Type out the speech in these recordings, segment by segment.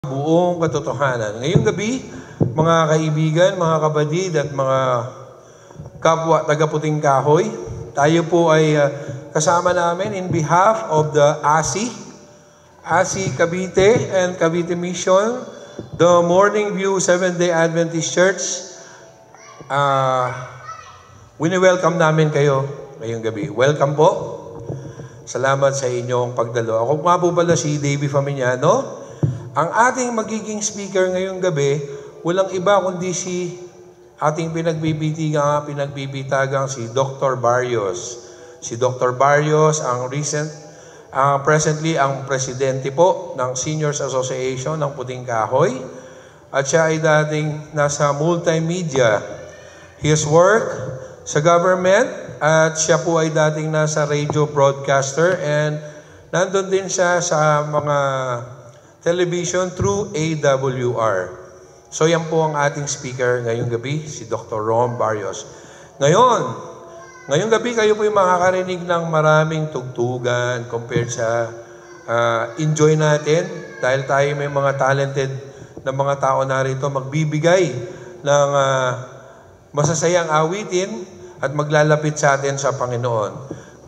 Buong katotohanan. Ngayong gabi, mga kaibigan, mga kapatid at mga kapwa taga-puting kahoy, tayo po ay kasama namin in behalf of the ASI Cavite and Cavite Mission, the Morning View Seventh-day Adventist Church. Wini-welcome namin kayo ngayong gabi. Welcome po. Salamat sa inyong pagdalo. Ako nga po pala si Davey Faminiano. Ang ating magiging speaker ngayong gabi, walang iba kundi si ating pinagbibitagang si Dr. Barrios. Si Dr. Barrios ang presently ang presidente po ng Seniors Association ng Puting Kahoy. At siya ay dating nasa multimedia. His work sa government at siya po ay dating nasa radio broadcaster and nandun din siya sa mga television through AWR. So yan po ang ating speaker ngayong gabi, si Dr. Rom Barrios. Ngayong gabi kayo po yung makakarinig ng maraming tugtugan compared sa enjoy natin dahil tayo may mga talented na mga tao narito magbibigay ng masasayang awitin at maglalapit sa atin sa Panginoon.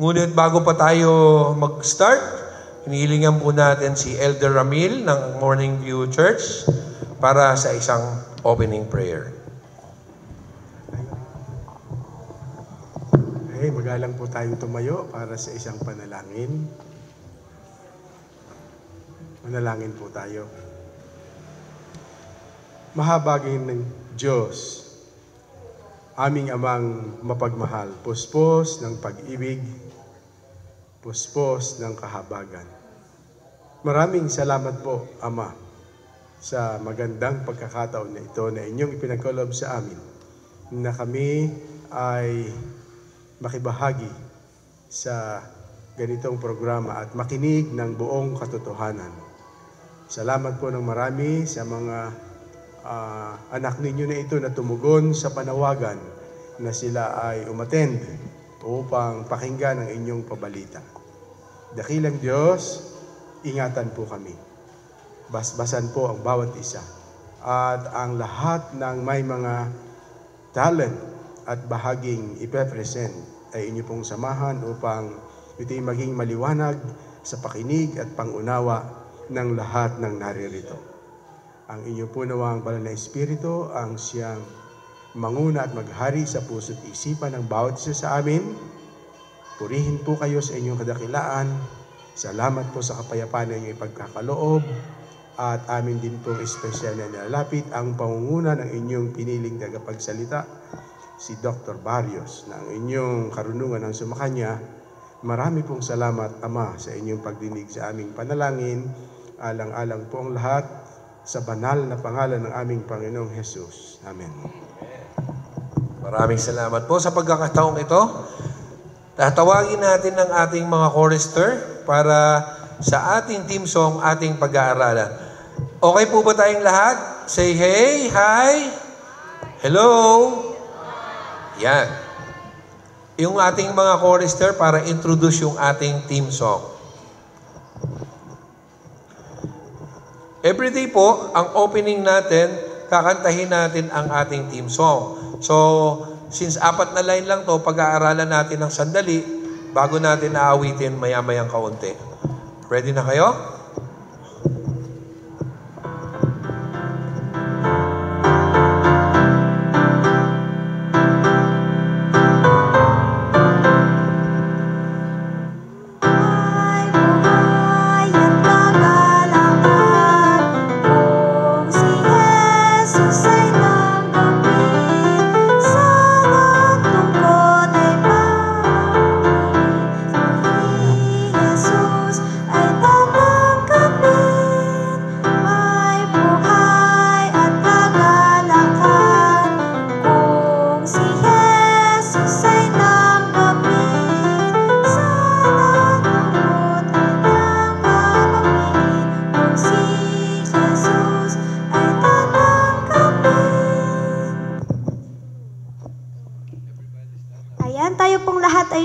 Ngunit bago pa tayo mag-start, hinihilingan po natin si Elder Ramil ng Morning View Church para sa isang opening prayer. Okay, magalang po tayong tumayo para sa isang panalangin. Manalangin po tayo. Mahabagin ng Diyos, aming amang mapagmahal, puspos ng pag-ibig, puspos ng kahabagan. Maraming salamat po, Ama, sa magandang pagkakataon na ito na inyong ipinagkaloob sa amin na kami ay makibahagi sa ganitong programa at makinig ng buong katotohanan. Salamat po ng marami sa mga anak ninyo na ito na tumugon sa panawagan na sila ay umattend upang pakinggan ang inyong pabalita. Dakilang Diyos, ingatan po kami. Basbasan po ang bawat isa. At ang lahat ng may mga talent at bahaging ipepresent ay inyo pong samahan upang ito'y maging maliwanag sa pakinig at pangunawa ng lahat ng naririto. Ang inyo po nawang banal na Espiritu ang siyang manguna at maghari sa puso't isipan ng bawat isa sa amin. Purihin po kayo sa inyong kadakilaan. Salamat po sa kapayapaan ng inyong ipagkakaloob. At amin din pong espesyal na nilalapit ang pangunguna ng inyong piniling tagapagsalita, si Dr. Barrios, na ang inyong karunungan ang sumakanya. Marami pong salamat, Ama, sa inyong pagdinig sa aming panalangin. Alang-alang po ang lahat sa banal na pangalan ng aming Panginoong Jesus. Amen. Maraming salamat po sa pagkakataong ito. Tatawagin natin ng ating mga chorister para sa ating team song, ating pag-aaralan. Okay po ba tayong lahat? Say hey, hi, hello. Yan. Yung ating mga chorister para introduce yung ating team song. Everyday po, ang opening natin, kakantahin natin ang ating team song. So, since 4 na line lang to, pag-aaralan natin ng sandali bago natin naawitin maya-mayang kaunti. Ready na kayo?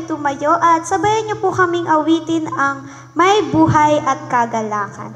Tumayo at sabayan niyo po kaming awitin ang May Buhay at Kagalakan.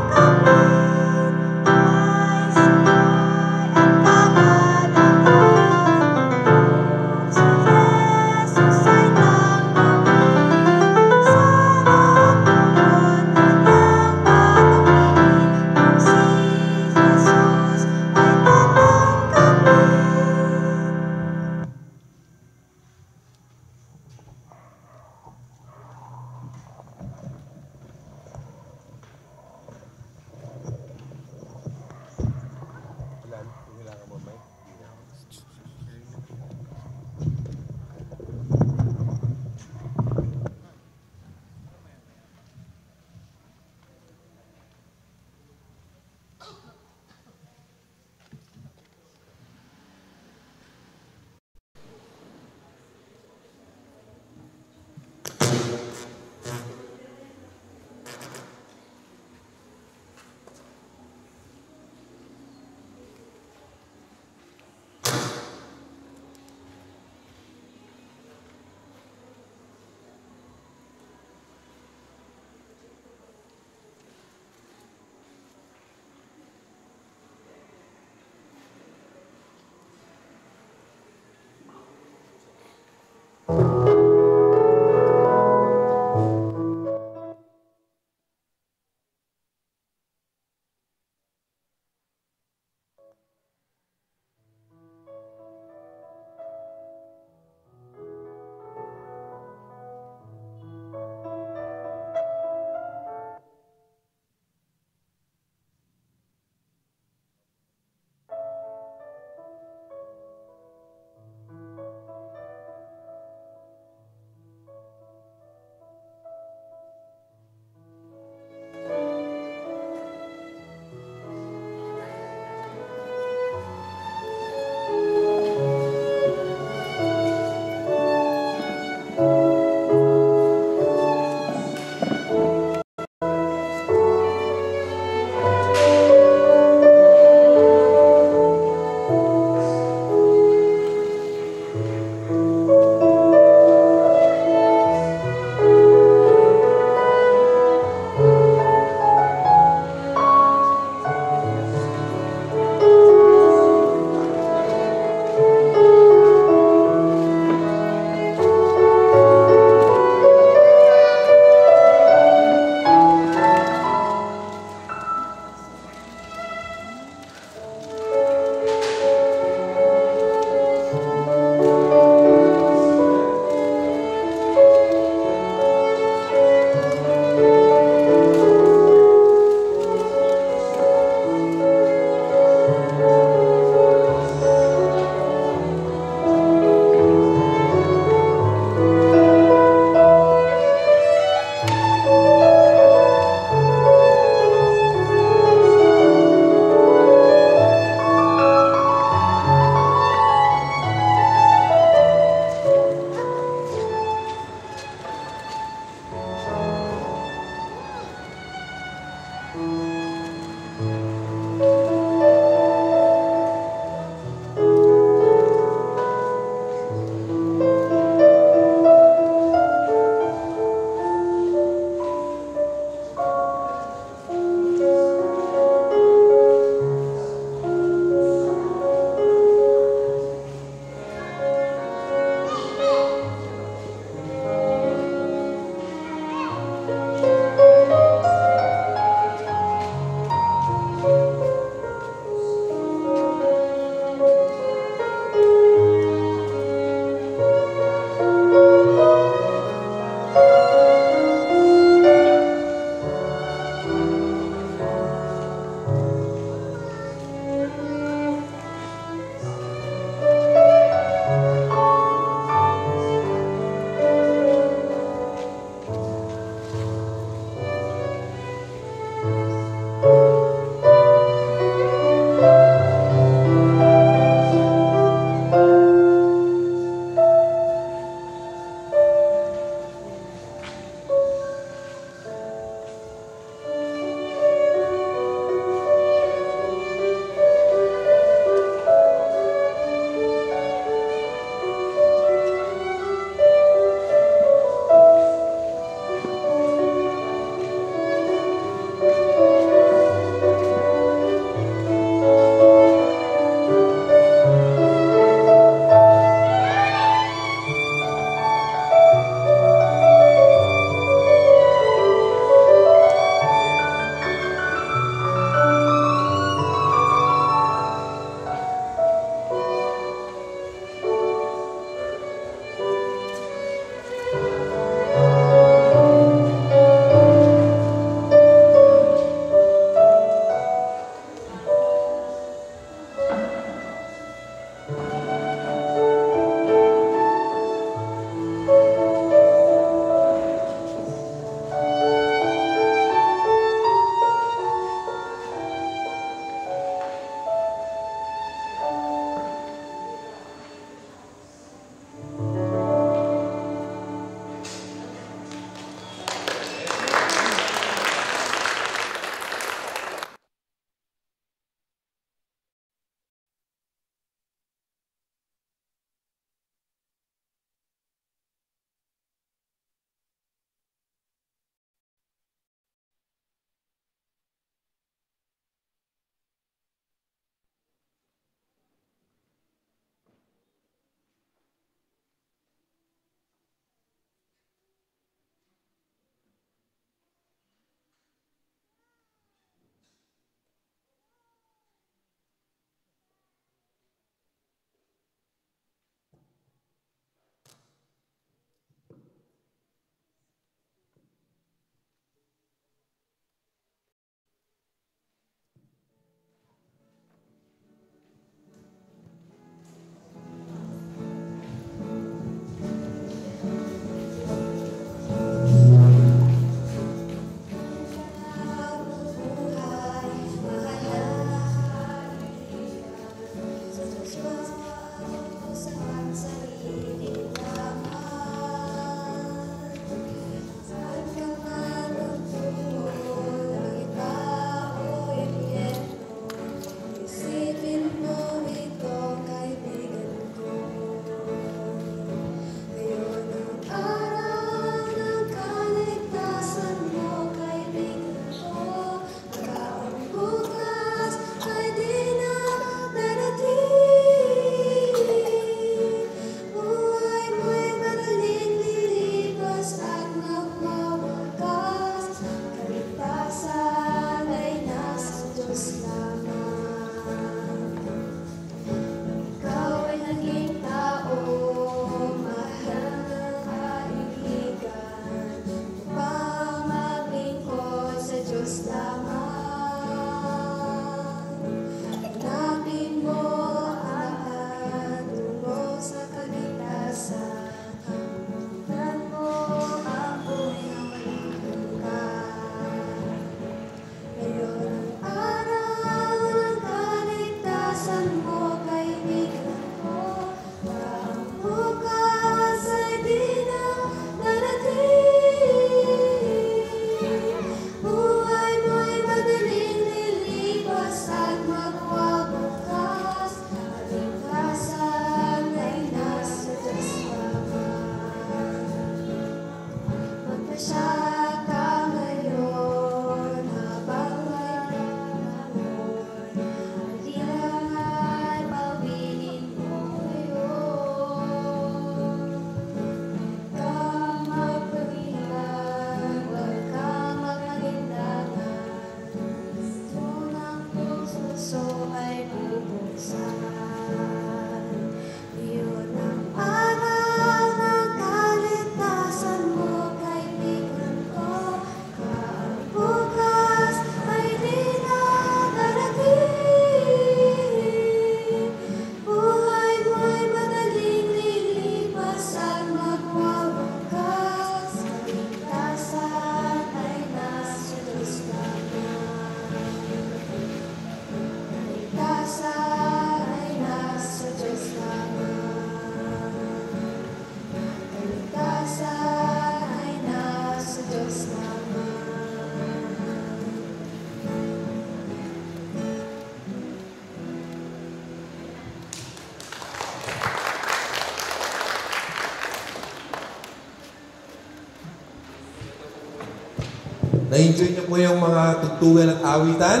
Na-enjoy niyo po yung mga tugtugan at awitan?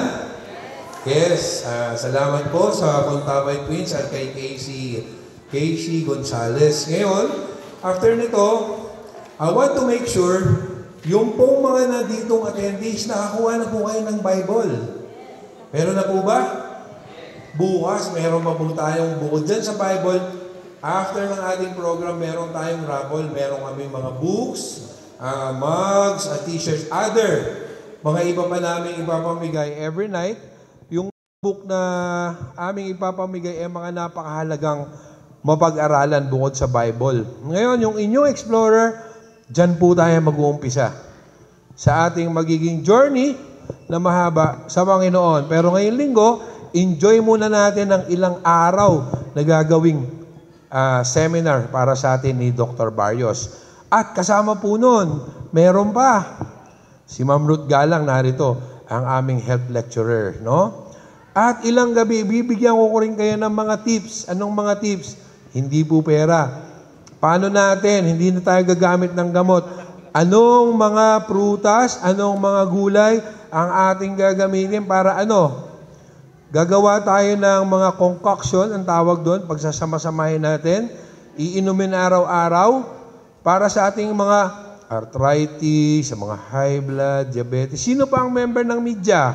Yes. Salamat po sa Contabay Twins at kay Casey Gonzalez. Ngayon, after nito, I want to make sure yung pong mga naditong attendees, nakakuha na po kayo ng Bible. Meron na po ba? Bukas, meron pa po tayong bukod dyan sa Bible. After ng ating program, meron tayong raffle. Meron kami mga books, mugs, t-shirts, other mga iba pa namin ipapamigay every night. Yung book na aming ipapamigay ay mga napakahalagang mapag-aralan bukod sa Bible. Ngayon, yung inyong Explorer, dyan po tayo mag-uumpisa sa ating magiging journey na mahaba sa Panginoon. Pero ngayong linggo, enjoy muna natin ang ilang araw na gagawing seminar para sa atin ni Dr. Barrios. At kasama po nun, meron pa si Ma'am Ruth Galang, narito, ang aming health lecturer, no? At ilang gabi, bibigyan ko rin kayo ng mga tips. Anong mga tips? Hindi po pera. Paano natin? Hindi na tayo gagamit ng gamot. Anong mga prutas, anong mga gulay ang ating gagamitin para ano? Gagawa tayo ng mga concoction, ang tawag doon, pagsasama-samahin natin, iinumin araw-araw para sa ating mga arthritis, sa mga high blood, diabetes. Sino pa ang member ng media?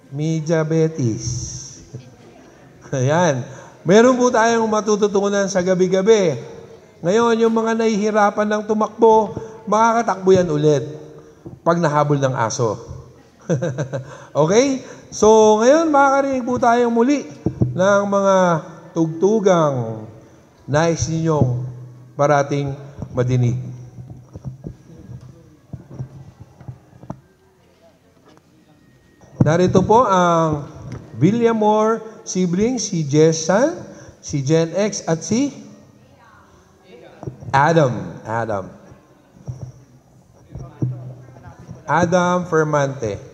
Diabetes. Ayan. Meron po tayong matututunan sa gabi-gabi. Ngayon, yung mga nahihirapan ng tumakbo, makakatakbo yan ulit pag nahabol ng aso. Okay? So, ngayon, makakarinig po tayong muli ng mga tugtugang nais ninyong parating madinig. Narito po ang Villamor siblings, si Jessan, si Gen X, at si Adam Fermante.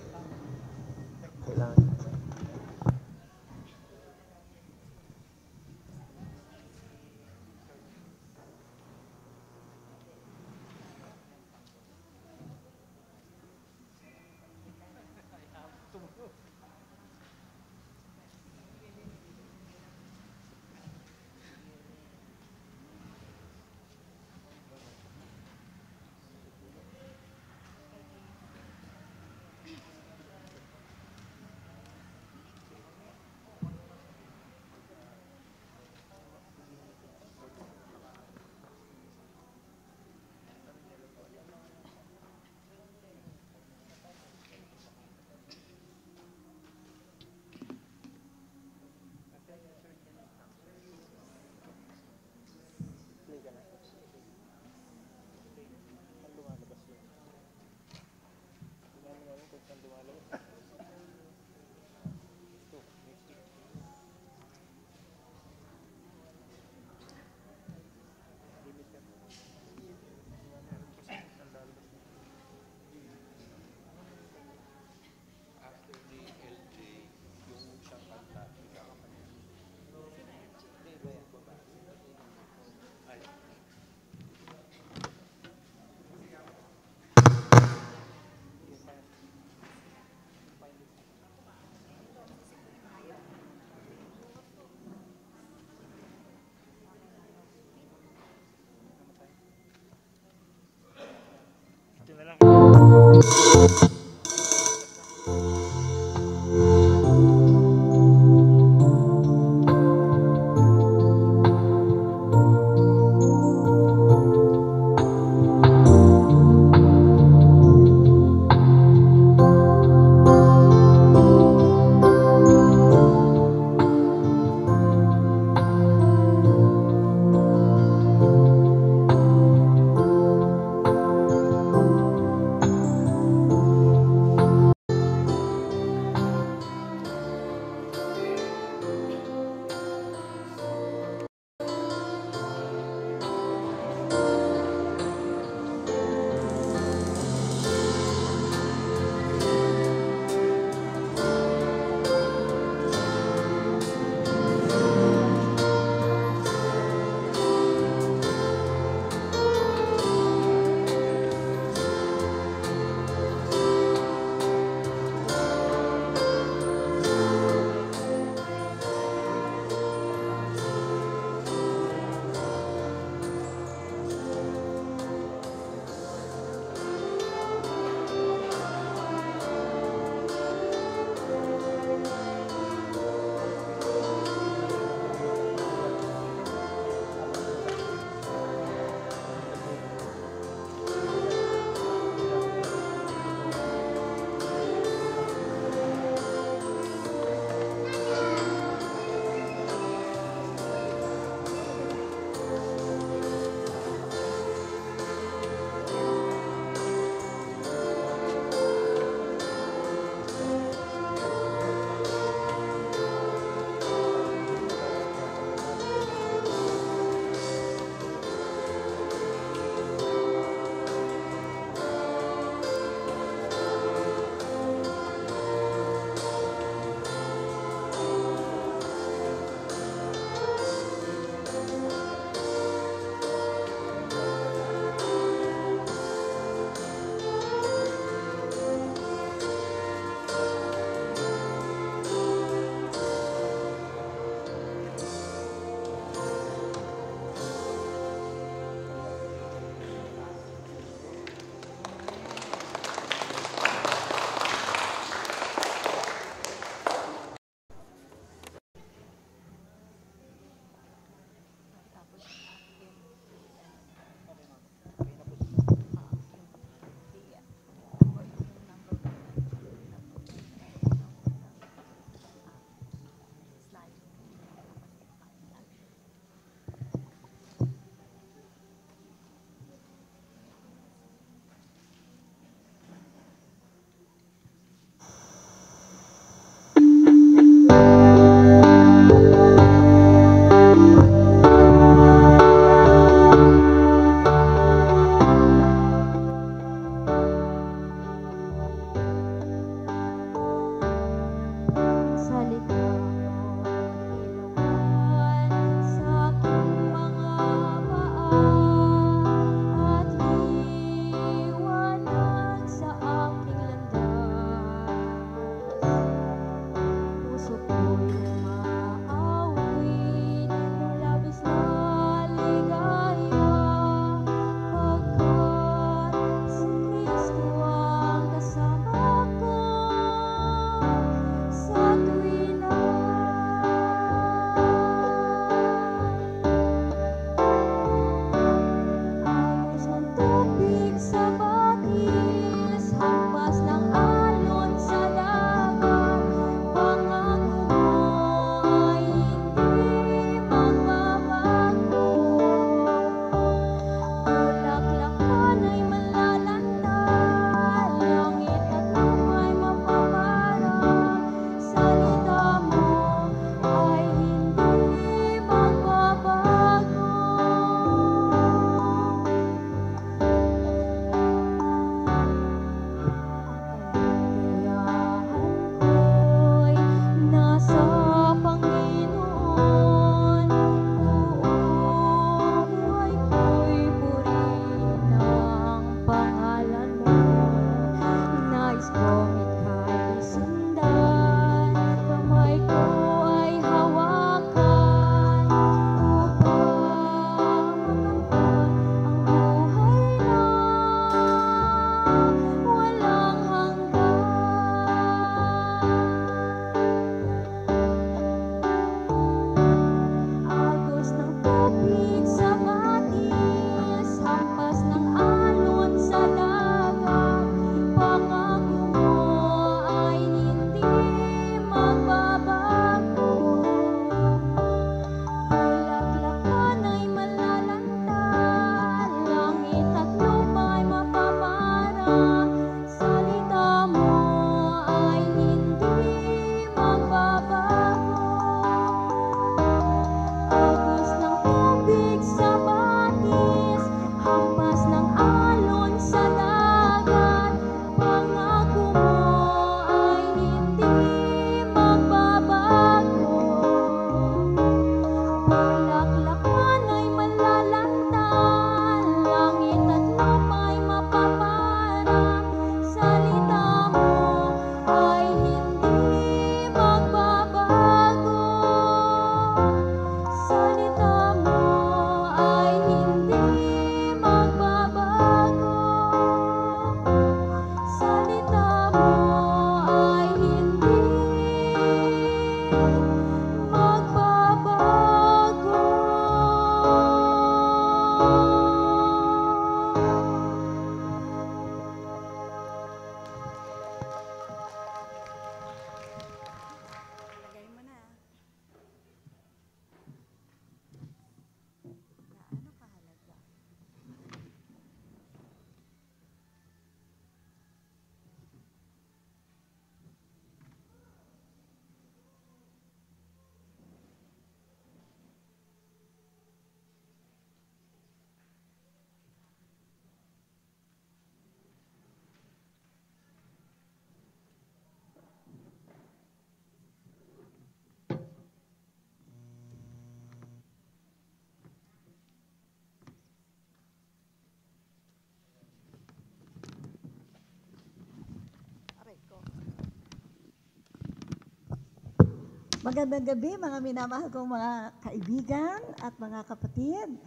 Magandang gabi mga minamahal kong mga kaibigan at mga kapatid.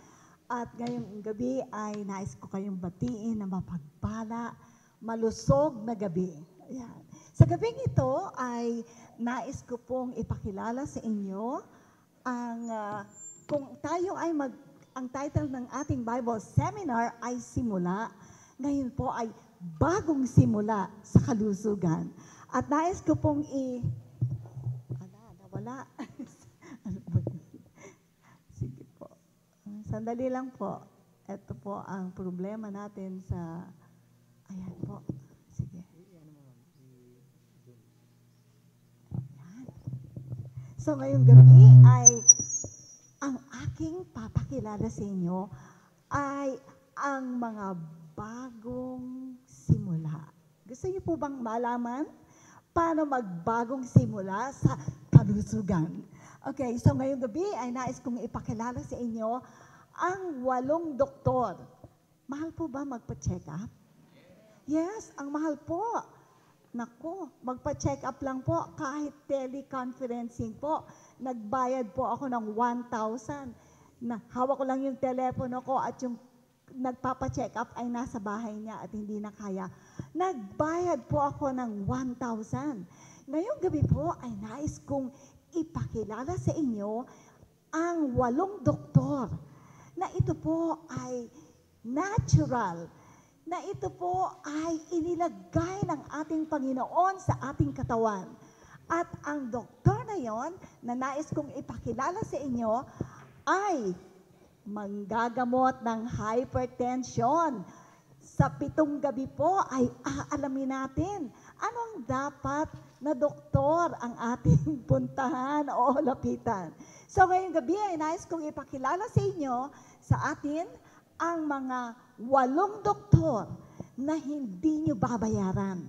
At ngayong gabi ay nais ko kayong batiin na mapagpala, malusog na gabi. Ayan. Sa gabing ito ay nais ko pong ipakilala sa inyo ang kung tayo ay ang title ng ating Bible seminar ay Simula. Ngayon po ay Bagong Simula sa Kalusugan. At nais ko pong wala. Ano ba yun? Sige po. Sandali lang po. Ito po ang problema natin sa... Ayan po. Sige. Ayan. So ngayong gabi ay ang aking papakilala sa inyo ay ang mga bagong simula. Gusto niyo po bang malaman paano magbagong simula sa kalusugan? Okay, so ngayong gabi ay nais kong ipakilala sa inyo ang 8 doktor. Mahal po ba magpa-check up? Yes, ang mahal po. Naku, magpa-check up lang po kahit teleconferencing po. Nagbayad po ako ng 1,000. Hawak ko lang yung telepono ko at yung nagpapa-check up ay nasa bahay niya at hindi na kaya. Nagbayad po ako ng 1,000. Ngayong gabi po ay nais kong ipakilala sa inyo ang 8 doktor na ito po ay natural, na ito po ay inilagay ng ating Panginoon sa ating katawan. At ang doktor na yon na nais kong ipakilala sa inyo ay manggagamot ng hypertension. Sa 7 gabi po ay aalamin natin anong dapat na doktor ang ating puntahan o lapitan. So ngayong gabi ay nais kong ipakilala sa inyo, sa atin, ang mga 8 doktor na hindi nyo babayaran.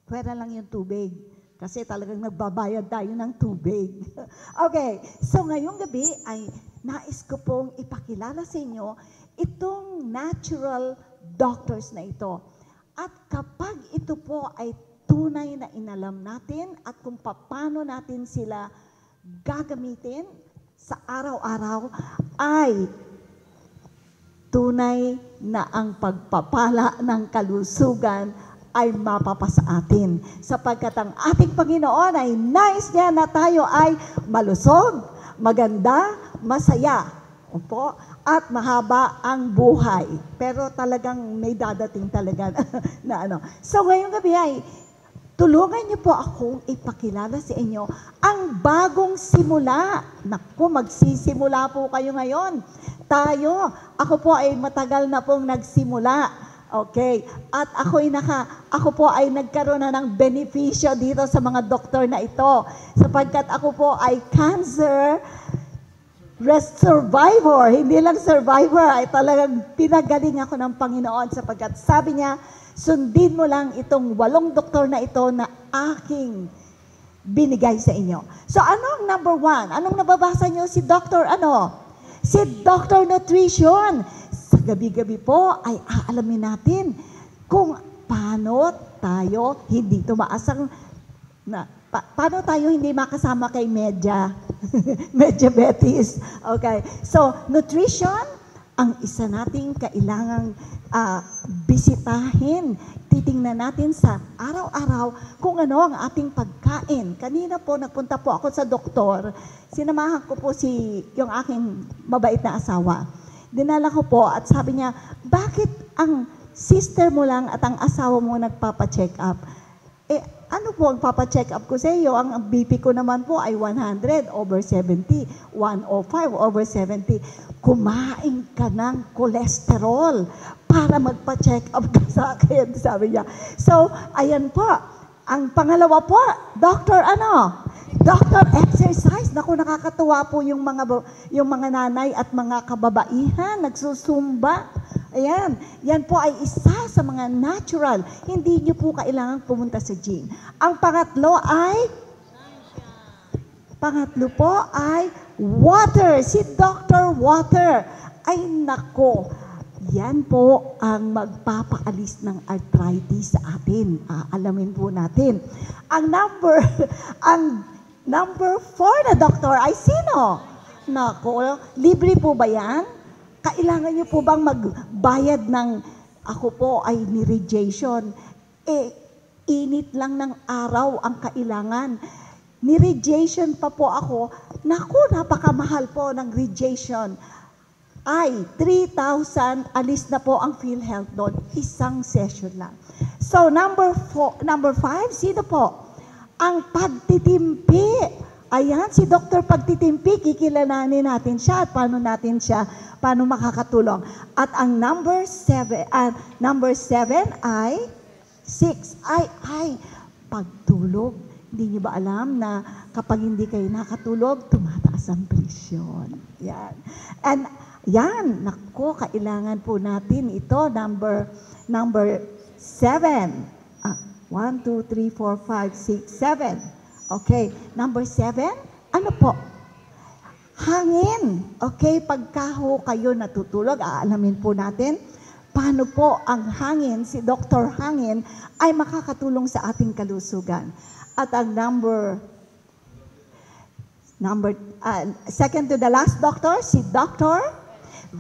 Pwera lang yung tubig. Kasi talagang nagbabayad tayo ng tubig. Okay, so ngayong gabi ay nais ko pong ipakilala sa inyo itong natural doctors na ito. At kapag ito po ay tunay na inalam natin at kung paano natin sila gagamitin sa araw-araw, ay tunay na ang pagpapala ng kalusugan ay mapapasa atin. Sapagkat ang ating Panginoon ay nais niya na tayo ay malusog, maganda, masaya, opo, at mahaba ang buhay. Pero talagang may dadating talaga na ano. So ngayong gabi ay tulungan niyo po akong ipakilala sa inyo ang bagong simula. Naku, magsisimula po kayo ngayon. Ako po ay matagal na pong nagsimula. Okay. At ako po ay nagkaroon na ng benepisyo dito sa mga doktor na ito. Sapagkat ako po ay cancer survivor. Hindi lang survivor, ay talagang pinagaling ako ng Panginoon sapagkat sabi niya, sundin mo lang itong 8 doktor na ito na aking binigay sa inyo. So anong number 1? Anong nababasa niyo? Si Dr. Si Dr. Nutrition. Sa gabi-gabi po ay aalamin natin kung paano tayo hindi tumaasang paano tayo hindi makasama kay diabetes. Okay. So, nutrition, ang isa nating kailangang bisitahin. Titingnan natin sa araw-araw kung ano ang ating pagkain. Kanina po, nagpunta po ako sa doktor. Sinamahan ko po yung aking mabait na asawa. Dinala ko po at sabi niya, bakit ang sister mo lang at ang asawa mo nagpapa-check up? Ano po ang papa-check up ko sa iyo? Ang BP ko naman po ay 100/70, 105/70. Kumain ka ng kolesterol para magpa-check up ka sa akin, sabi niya. So, ayan po. Ang pangalawa po, Doctor exercise. Naku, nakakatuwa po yung mga nanay at mga kababaihan, nagsusumba. Ayan, yan po ay isa sa mga natural. Hindi nyo po kailangang pumunta sa gym. Ang pangatlo po ay water. Si Dr. Water. Ay nako, yan po ang magpapaalis ng arthritis sa atin. Alamin po natin. Ang Number 4 na doktor ay sino? Nako, libre po ba yan? Kailangan niyo po bang magbayad ng, ako po ay ni-radiation? Init lang ng araw ang kailangan. Ni-radiation pa po ako. Naku, napakamahal po ng radiation. Ay, 3,000, alis na po ang PhilHealth doon. Isang session lang. So, number 5, sino po? Ang pagtitimpi. Ayan, si Dr. Pagtitimpi, kikilalanin natin siya at paano makakatulong. At ang number 7 ay 6 ay pagtulog. Hindi niyo ba alam na kapag hindi kayo nakatulog, tumataas ang presyon. Yan. And yan, nako, kailangan po natin ito, number 7. 1, 2, 3, 4, 5, 6, 7. Okay, number 7, ano po? Hangin. Okay, pagkaho kayo natutulog, aalamin po natin paano po ang hangin, si Dr. Hangin, ay makakatulong sa ating kalusugan. At ang second to the last doctor, si Dr.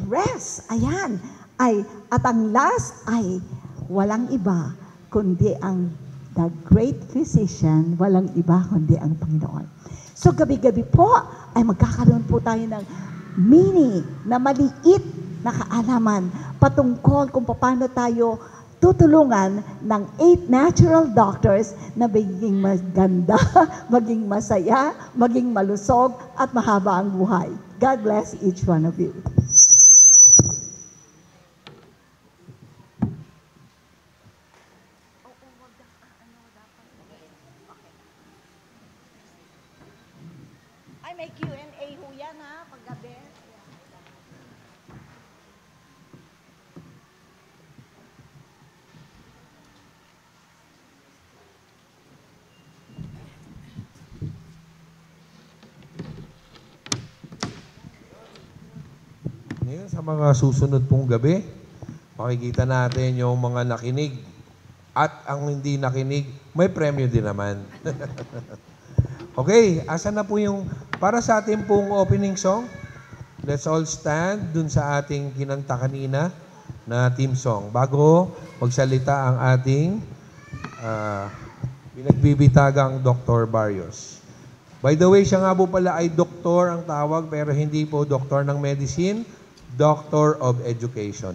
Rest. Ayan. At ang last ay walang iba kundi ang the great physician, walang iba kundi ang Panginoon. So gabi-gabi po ay magkakaroon po tayo ng mini na maliit na kaalaman patungkol kung paano tayo tutulungan ng 8 natural doctors na maging maganda, maging masaya, maging malusog, at mahaba ang buhay. God bless each one of you. Ay, may Q&A ho yan ha, paggabi. Ngayon, sa mga susunod pong gabi, makikita natin yung mga nakinig at ang hindi nakinig, may premyo din naman. Okay, asan na po yung, para sa ating pong opening song, let's all stand dun sa ating kinanta kanina na team song. Bago magsalita ang ating pinagbibitagang Dr. Barrios. By the way, siya nga po pala ay doktor ang tawag, pero hindi po doktor ng medicine, Doctor of Education.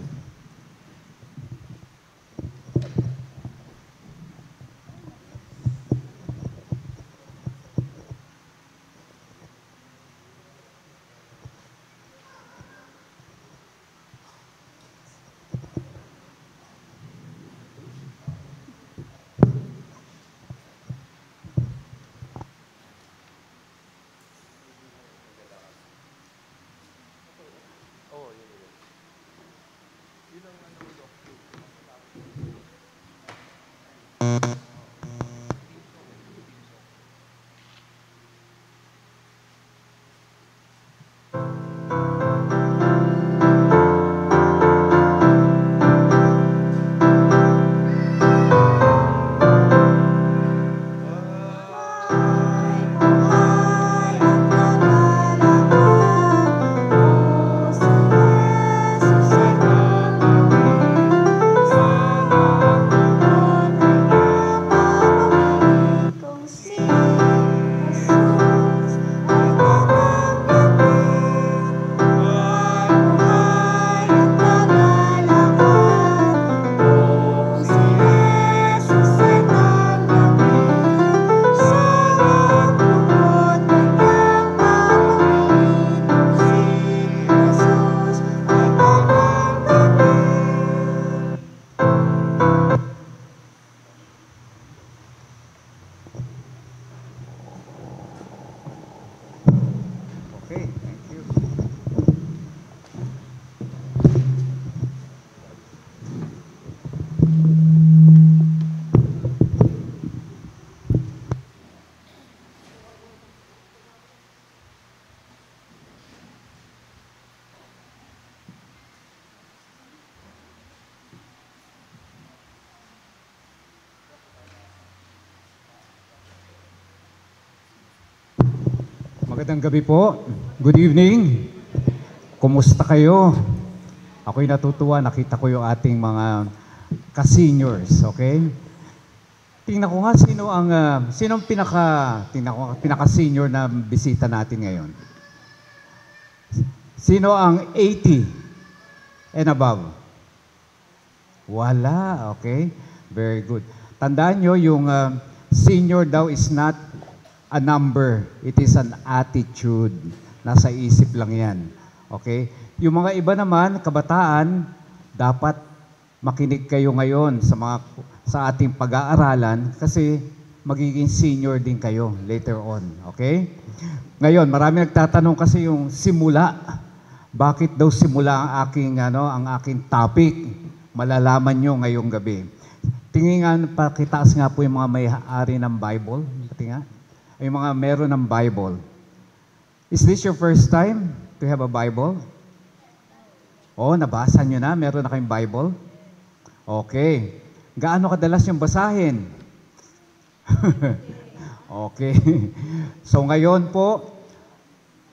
Magandang gabi po. Good evening. Kumusta kayo? Ako'y natutuwa, nakita ko yung ating mga ka-seniors, okay? Tingnan ko nga sino ang pinaka-senior na bisita natin ngayon. Sino ang 80 and above? Wala, okay? Very good. Tandaan nyo, yung senior daw is not a number. It is an attitude. Nasa isip lang yan. Okay? Yung mga iba naman, kabataan, dapat makinig kayo ngayon sa ating pag-aaralan kasi magiging senior din kayo later on. Okay? Ngayon, marami nagtatanong kasi yung simula. Bakit daw simula ang aking topic? Malalaman nyo ngayong gabi. Tingin nga, pakitaas nga po yung mga may-ari ng Bible. Pati nga. Yung mga meron ng Bible. Is this your first time to have a Bible? Oh, nabasa nyo na? Meron na kayong Bible? Okay. Gaano kadalas yung basahin? Okay. So ngayon po,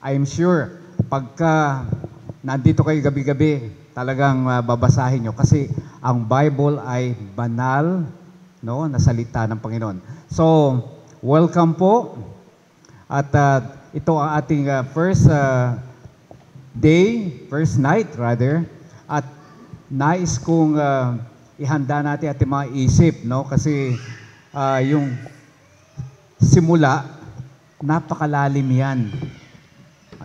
I'm sure, pagka nandito kayo gabi-gabi, talagang babasahin nyo. Kasi ang Bible ay banal, no, na salita ng Panginoon. So, welcome po. At ito ang ating first night rather. At nais kong ihanda natin ating mga isip, no? Kasi yung simula, napakalalim yan.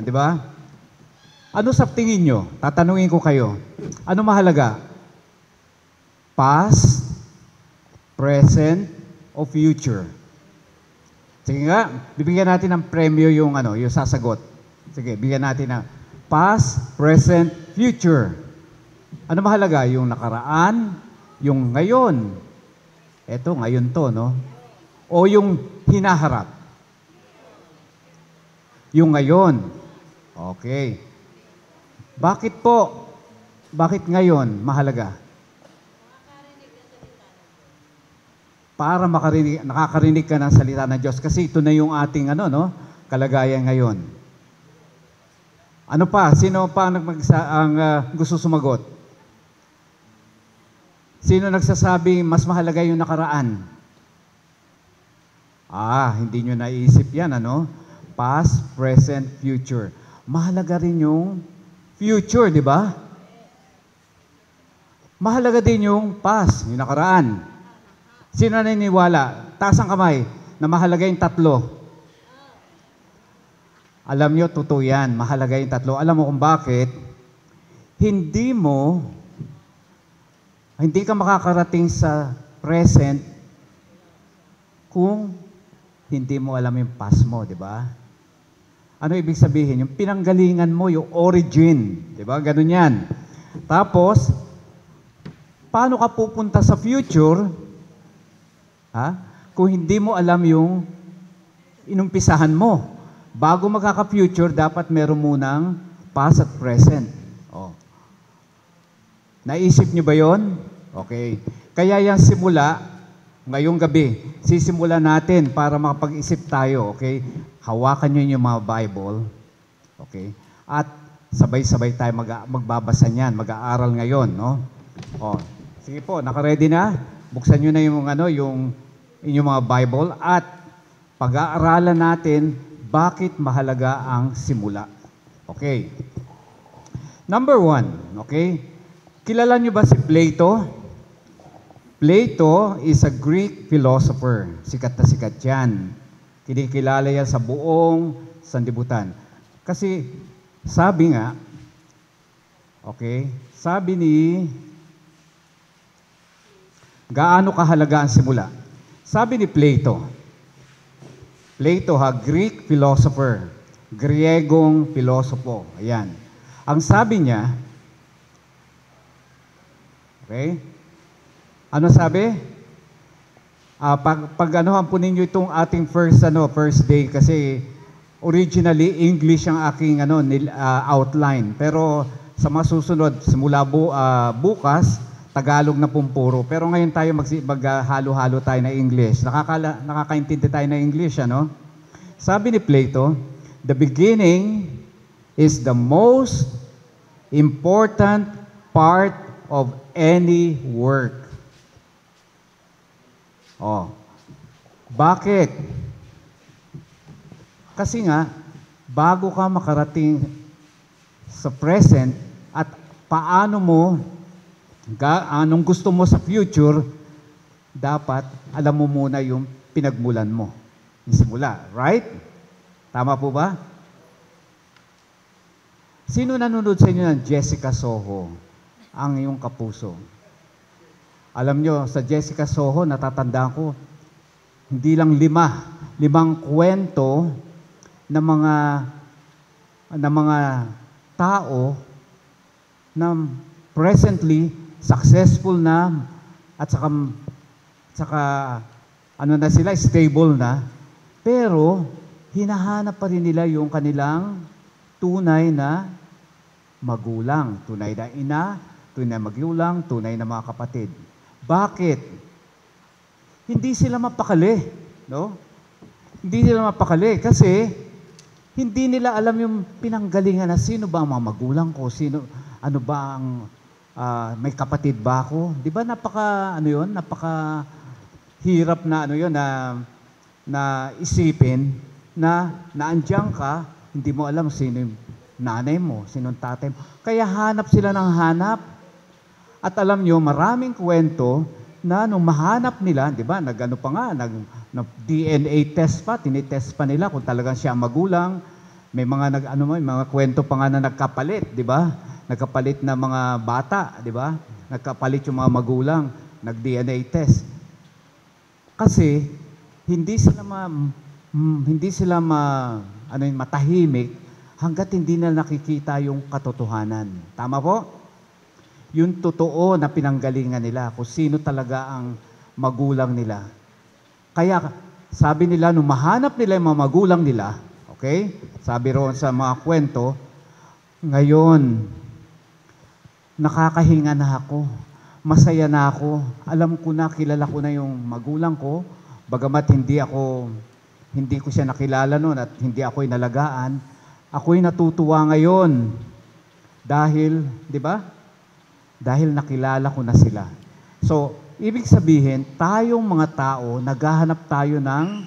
Di ba? Ano sa tingin nyo? Tatanungin ko kayo. Ano mahalaga? Past, present, o future? Sige nga, bibigyan natin ng premyo yung sasagot. Sige, bigyan natin ng past, present, future. Ano mahalaga? Yung nakaraan, yung ngayon. Eto, ngayon to, no? O yung hinaharap? Yung ngayon. Okay. Bakit po? Bakit ngayon mahalaga? Para nakakarinig ka ng salita ng Diyos. Kasi ito na yung ating kalagayan ngayon. Ano pa? Sino pa ang gusto sumagot? Sino nagsasabi mas mahalaga yung nakaraan? Hindi nyo naisip yan, Past, present, future. Mahalaga rin yung future, di ba? Mahalaga din yung past, yung nakaraan. Sino naniniwala? Taas ang kamay na mahalaga yung tatlo. Alam nyo, totoo yan. Mahalaga yung tatlo. Alam mo kung bakit? Hindi ka makakarating sa present kung hindi mo alam yung past mo, di ba? Ano ibig sabihin? Yung pinanggalingan mo, yung origin. Di ba? Ganun yan. Tapos, paano ka pupunta sa future? Kung hindi mo alam yung inumpisahan mo. Bago magkaka-future, dapat meron munang past at present. Naisip niyo ba yon? Okay. Kaya yung simula, ngayong gabi, sisimula natin para makapag-isip tayo, okay? Hawakan niyo yung mga Bible, okay? At sabay-sabay tayo magbabasa niyan, mag-aaral ngayon, no? Sige po, naka-ready na? Buksan niyo na yung inyong mga Bible at pag-aaralan natin bakit mahalaga ang simula. Okay. Number 1, okay? Kilala niyo ba si Plato? Plato is a Greek philosopher. Sikat na sikat yan. Kinikilala yan sa buong sanlibutan. Kasi sabi nga, okay, sabi ni gaano kahalaga ang simula? Sabi ni Plato, Greek philosopher, Griegong pilosopo. Ayan. Ang sabi niya, okay, ano sabi? Pag-anuhan niyo itong ating first day kasi originally English ang aking outline. Pero sa masusunod simula bukas Tagalog na pumpuro. Pero ngayon tayo maghalo-halo tayo na English. Nakakaintindi tayo na English, Sabi ni Plato, the beginning is the most important part of any work. Oh. Bakit? Kasi nga, bago ka makarating sa present at paano mo, anong gusto mo sa future, dapat alam mo muna yung pinagmulan mo. Yung simula, right? Tama po ba? Sino nanonood sa inyo ng Jessica Soho? Ang iyong kapuso. Alam nyo, sa Jessica Soho, natatandaan ko, hindi lang limang kwento ng mga tao na presently successful na at saka ano na sila, stable na, pero hinahanap pa rin nila yung kanilang tunay na magulang, tunay na ina, tunay na magulang, tunay na mga kapatid. Bakit? Hindi sila mapakali, no? Hindi sila mapakali kasi hindi nila alam yung pinanggalingan na sino ba ang mga magulang ko, ano ba ang may kapatid ba ako? 'Di ba napaka hirap na na isipin na naandiyan ka, hindi mo alam sino yung nanay mo, sino yung tatay mo. Kaya hanap sila ng hanap. At alam nyo, maraming kwento na nung mahanap nila, di ba, nag DNA test pa, tinitest pa nila kung talagang siya ang magulang. May mga kwento pa nga na nagkapalit, di ba? Nagkapalit na mga bata, di ba? Nagkapalit yung mga magulang, nag-DNA test. Kasi hindi sila matahimik hangga't hindi na nakikita yung katotohanan. Tama po? Yung totoo na pinanggalingan nila, kung sino talaga ang magulang nila. Kaya sabi nila, nung mahanap nila yung mga magulang nila, okay? Sabi roon sa mga kwento, ngayon, nakakahinga na ako. Masaya na ako. Alam ko na, kilala ko na yung magulang ko. Bagamat hindi ko siya nakilala noon at hindi ako inalagaan, ako'y natutuwa ngayon. Dahil, di ba? Dahil nakilala ko na sila. So, ibig sabihin, tayong mga tao, naghahanap tayo ng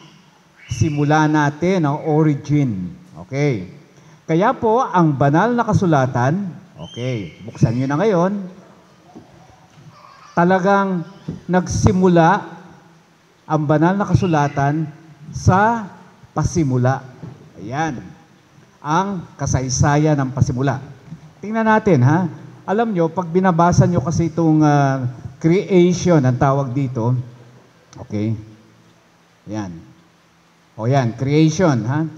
simula natin, ng origin. Okay. Kaya po, ang banal na kasulatan, okay, buksan nyo na ngayon, talagang nagsimula ang banal na kasulatan sa pasimula. Ayan. Ang kasaysayan ng pasimula. Tingnan natin, ha? Alam nyo, pag binabasa nyo kasi itong creation, ang tawag dito, okay? Ayan. O yan, creation, ha?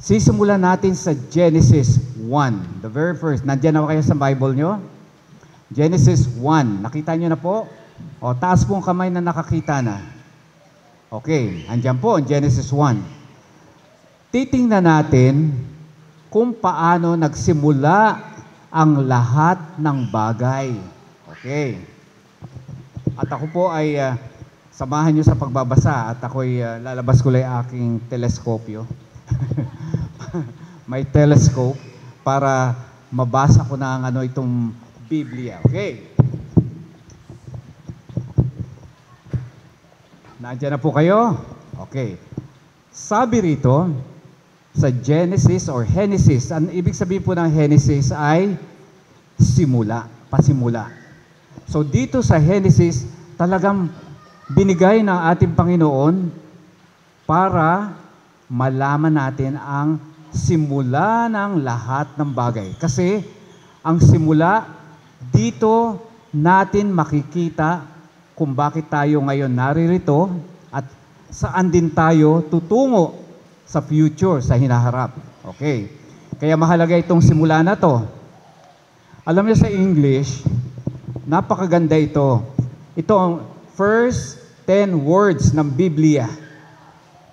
Sisimulan natin sa Genesis 1. The very first. Nandiyan na kayo sa Bible nyo? Genesis 1. Nakita nyo na po? O, taas pong kamay na nakakita na. Okay, andyan po, Genesis 1. Titingnan natin kung paano nagsimula ang lahat ng bagay. Okay. At ako po ay samahan nyo sa pagbabasa at ako'y lalabas ko lang aking teleskopyo. May telescope para mabasa ko na ang itong Biblia. Okay. Nandiyan na po kayo? Okay. Sabi rito, sa Genesis or Genesis, ang ibig sabihin po ng Genesis ay simula, pasimula. So dito sa Genesis, talagang binigay ng ating Panginoon para malaman natin ang simula ng lahat ng bagay. Kasi ang simula, dito natin makikita kung bakit tayo ngayon naririto at saan din tayo tutungo sa future, sa hinaharap. Okay. Kaya mahalaga itong simula na to. Alam niyo sa English, napakaganda ito. Ito ang first 10 words ng Biblia.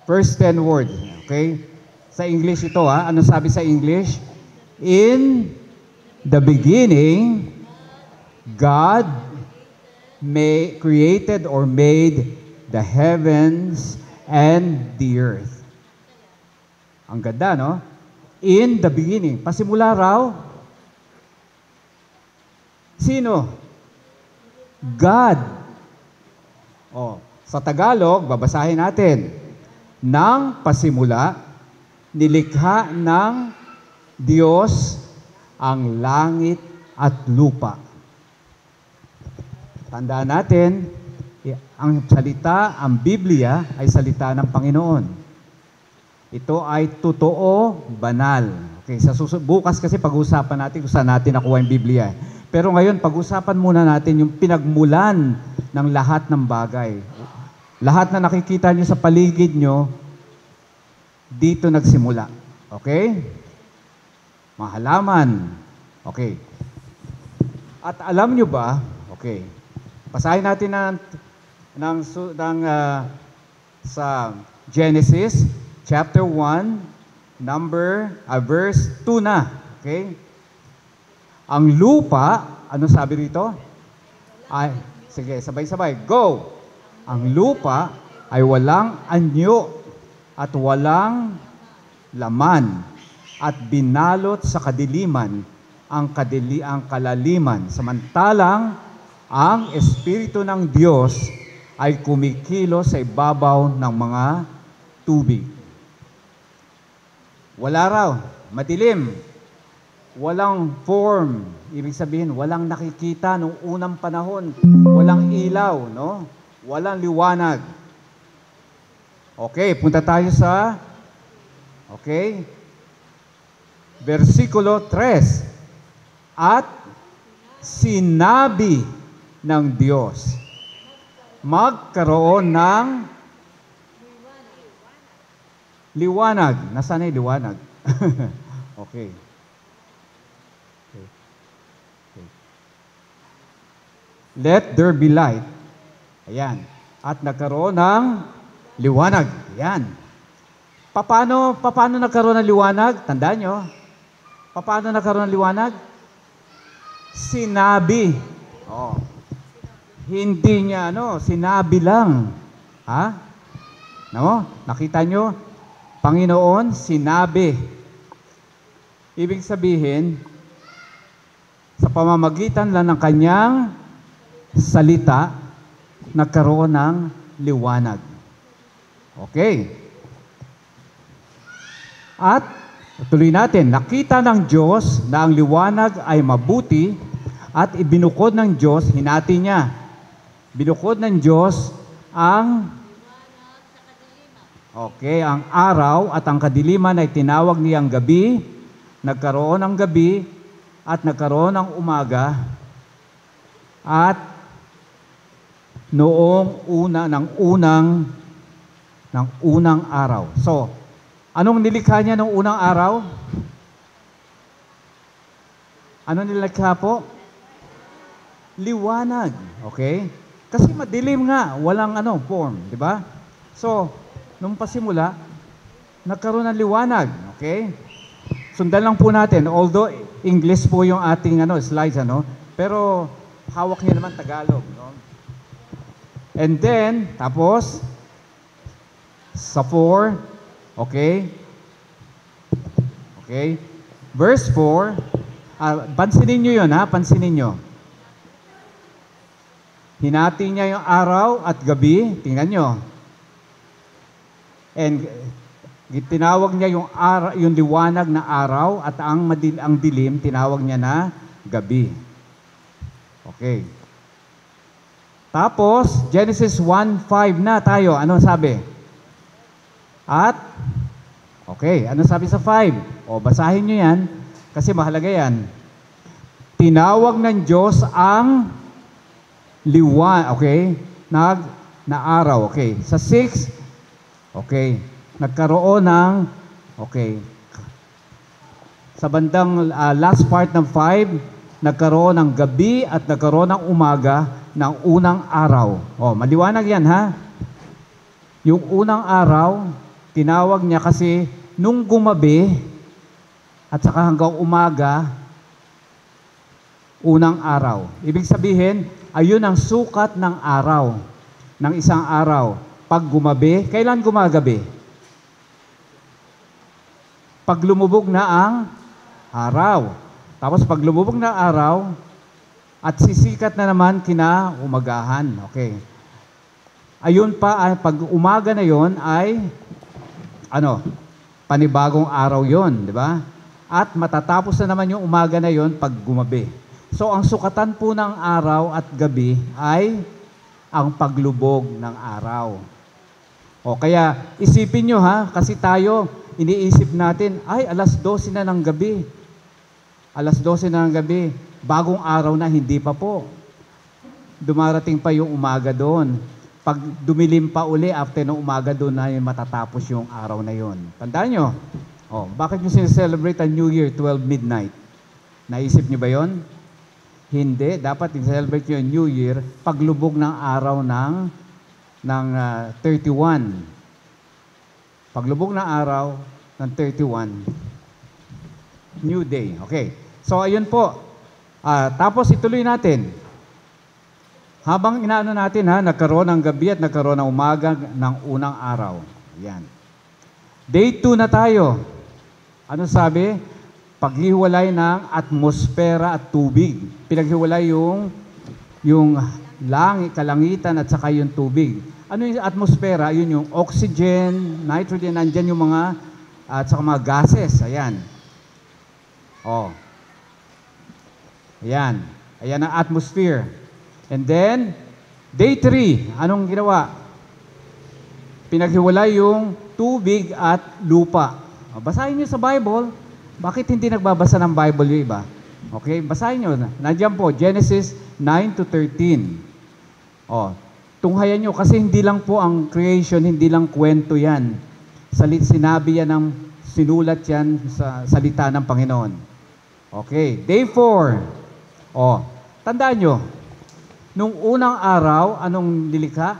First 10 words. Okay? Sa English ito, ha? Ano sabi sa English? In the beginning, God created or made the heavens and the earth. Ang ganda, no? In the beginning. Pasimula raw. Sino? God. Oh, sa Tagalog, babasahin natin. Nang pasimula, nilikha ng Diyos ang langit at lupa. Tandaan natin, ang salita, ang Biblia ay salita ng Panginoon. Ito ay totoo, banal. Okay, bukas kasi pag-usapan natin kung saan natin nakuha yung Biblia. Pero ngayon, pag-usapan muna natin yung pinagmulan ng lahat ng bagay. Lahat na nakikita nyo sa paligid nyo, dito nagsimula. Okay? Mga halaman. Okay. At alam nyo ba, okay, basahin natin sa Genesis chapter 1, verse 2 na. Okay? Ang lupa, ano sabi rito? Ay, sige, sabay-sabay. Go! Ang lupa ay walang anyo at walang laman at binalot sa kadiliman ang kalaliman. Samantalang ang Espiritu ng Diyos ay kumikilos sa ibabaw ng mga tubig. Wala raw, madilim, walang form, ibig sabihin, walang nakikita nung unang panahon, walang ilaw, no? Walang liwanag. Okay, punta tayo sa, okay, versikulo 3. At sinabi ng Diyos, magkaroon ng liwanag. Nasaan na yung liwanag? Okay. Let there be light. Ayan. At nagkaroon ng liwanag. Ayan. Paano nagkaroon ng liwanag? Tandaan nyo. Paano nagkaroon ng liwanag? Sinabi. Oh. Hindi niya, sinabi lang. Ha? No? Nakita nyo? Panginoon, sinabi. Ibig sabihin, sa pamamagitan lang ng kanyang salita, nagkaroon ng liwanag. Okay. At, tuloy natin, nakita ng Diyos na ang liwanag ay mabuti at ibinukod ng Diyos, hinati niya. Binukod ng Diyos ang araw at ang kadiliman ay tinawag niyang gabi, nagkaroon ng gabi at nagkaroon ng umaga at noong unang araw. So, anong nilikha niya noong unang araw? Anong nilikha po? Liwanag. Okay? Kasi madilim nga, walang form, di ba? So, nung pasimula, nagkaroon ng liwanag. Okay? Sundan lang po natin. Although, English po yung ating slides, pero hawak niya naman Tagalog. No? And then, tapos, sa 4, okay? Okay? Verse 4, pansinin nyo yun, pansinin nyo. Hinati niya yung araw at gabi, tingnan nyo. And tinawag niya yung liwanag na araw at ang dilim, tinawag niya na gabi. Okay. Tapos, Genesis 1:5 na tayo. Ano sabi? At, okay, ano sabi sa 5? Basahin nyo yan, kasi mahalaga yan. Tinawag ng Diyos ang okay, na araw, okay. Sa 6, okay, nagkaroon ng, okay, sa bandang last part ng 5, nagkaroon ng gabi at nagkaroon ng umaga ng unang araw. Maliwanag yan, ha? Yung unang araw, tinawag niya kasi nung gumabi at saka hanggang umaga, unang araw. Ibig sabihin, ayun ang sukat ng araw, ng isang araw. Pag gumabi, kailan gumagabi? Pag lumubog na ang araw. Tapos pag lumubog na ang araw, at sisikat na naman kinaumagahan. Okay. Ayun pa, pag umaga na yon ay, panibagong araw yon, di ba? At matatapos na naman yung umaga na yon pag gumabi. So, ang sukatan po ng araw at gabi ay ang paglubog ng araw. O, kaya isipin nyo kasi tayo, iniisip natin, ay, alas 12 na ng gabi. Alas 12 na ng gabi. Bagong araw na, hindi pa po. Dumarating pa yung umaga doon. Pag dumilim pa uli, after ng umaga doon na matatapos yung araw na yon. Tandaan nyo? Bakit nyo sineselebrate ang New Year 12 midnight? Naisip nyo ba yon? Hindi. Dapat i-celebrate nyo yung New Year paglubog ng araw ng 31. Paglubog ng araw ng 31, New Day. Okay. So, ayun po. Tapos ituloy natin. Habang inaano natin nagkaroon ng gabi at nagkaroon ng umaga ng unang araw. Yan. Day 2 na tayo. Ano sabi? Paghiwalay ng atmosfera at tubig. Pinaghiwalay yung langit, kalangitan at saka yung tubig. Ano yung atmosfera? Yun yung oxygen, nitrogen, nandyan yung mga at saka mga gases. Ayan. Ayan. Ayan ang atmosphere. And then, day 3, anong ginawa? Pinaghiwalay yung tubig at lupa. Basahin nyo sa Bible. Bakit hindi nagbabasa ng Bible yung iba? Okay, basahin nyo. Nandiyan po, Genesis 9 to 13. Tunghayan nyo kasi hindi lang po ang creation, hindi lang kwento yan. Sinabi yan sinulat yan sa salita ng Panginoon. Okay, day 4. Tandaan nyo, nung unang araw, anong nilikha?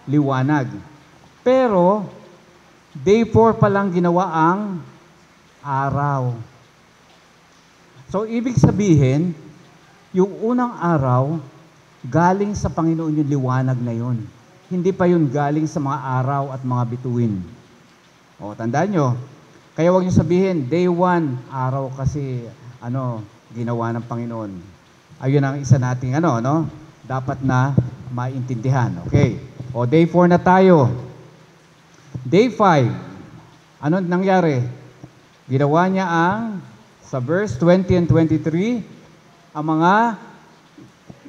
Liwanag. Pero, day 4 pa lang ginawa ang araw. So, ibig sabihin, yung unang araw, galing sa Panginoon yung liwanag na yun. Hindi pa yun galing sa mga araw at mga bituin. Tandaan nyo, kaya huwag nyo sabihin, day 1, araw kasi, ginawa ng Panginoon. Ayun ang isa nating dapat na maintindihan. Okay. Day 4 na tayo. Day 5. Ano nangyari? Ginawa niya sa verse 20 and 23, ang mga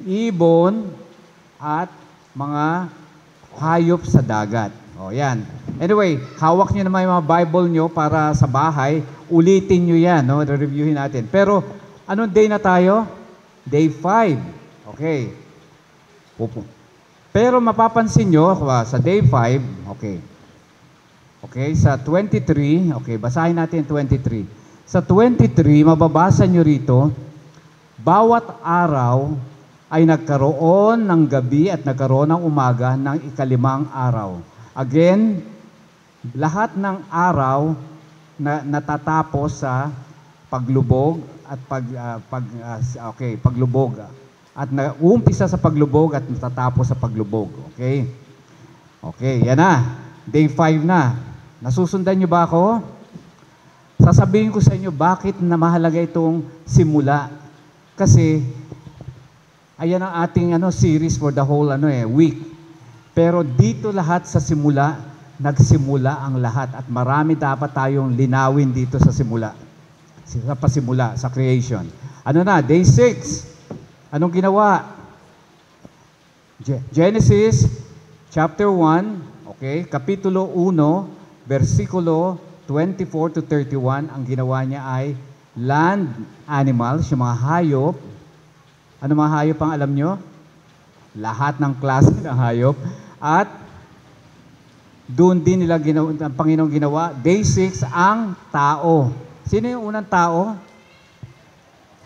ibon at mga hayop sa dagat. Yan. Anyway, hawak niyo naman yung mga Bible niyo para sa bahay. Ulitin niyo yan, re-reviewin natin. Pero, anong day na tayo? Day 5. Okay. Pero mapapansin nyo, sa day 5, okay, sa 23, basahin natin 23. Sa 23, mababasa nyo rito, bawat araw ay nagkaroon ng gabi at nagkaroon ng umaga ng ikalimang araw. Again, lahat ng araw na natatapos sa paglubog at paglubog. At uumpisa sa paglubog at natatapos sa paglubog. Okay? Okay, yan na. Day 5 na. Nasusundan nyo ba ako? Sasabihin ko sa inyo bakit na mahalaga itong simula. Kasi, ayan ang ating series for the whole week. Pero dito lahat sa simula, nagsimula ang lahat. At marami dapat tayong linawin dito sa simula. Sa pasimula, sa creation. Day 6. Anong ginawa? Genesis chapter 1, kapitulo 1, versikulo 24 to 31, ang ginawa niya ay land animals, yung mga hayop. Ano mga hayop ang alam nyo? Lahat ng klase ng hayop. At doon din nila ang Panginoong ginawa. Day 6, ang tao. Sino yung unang tao?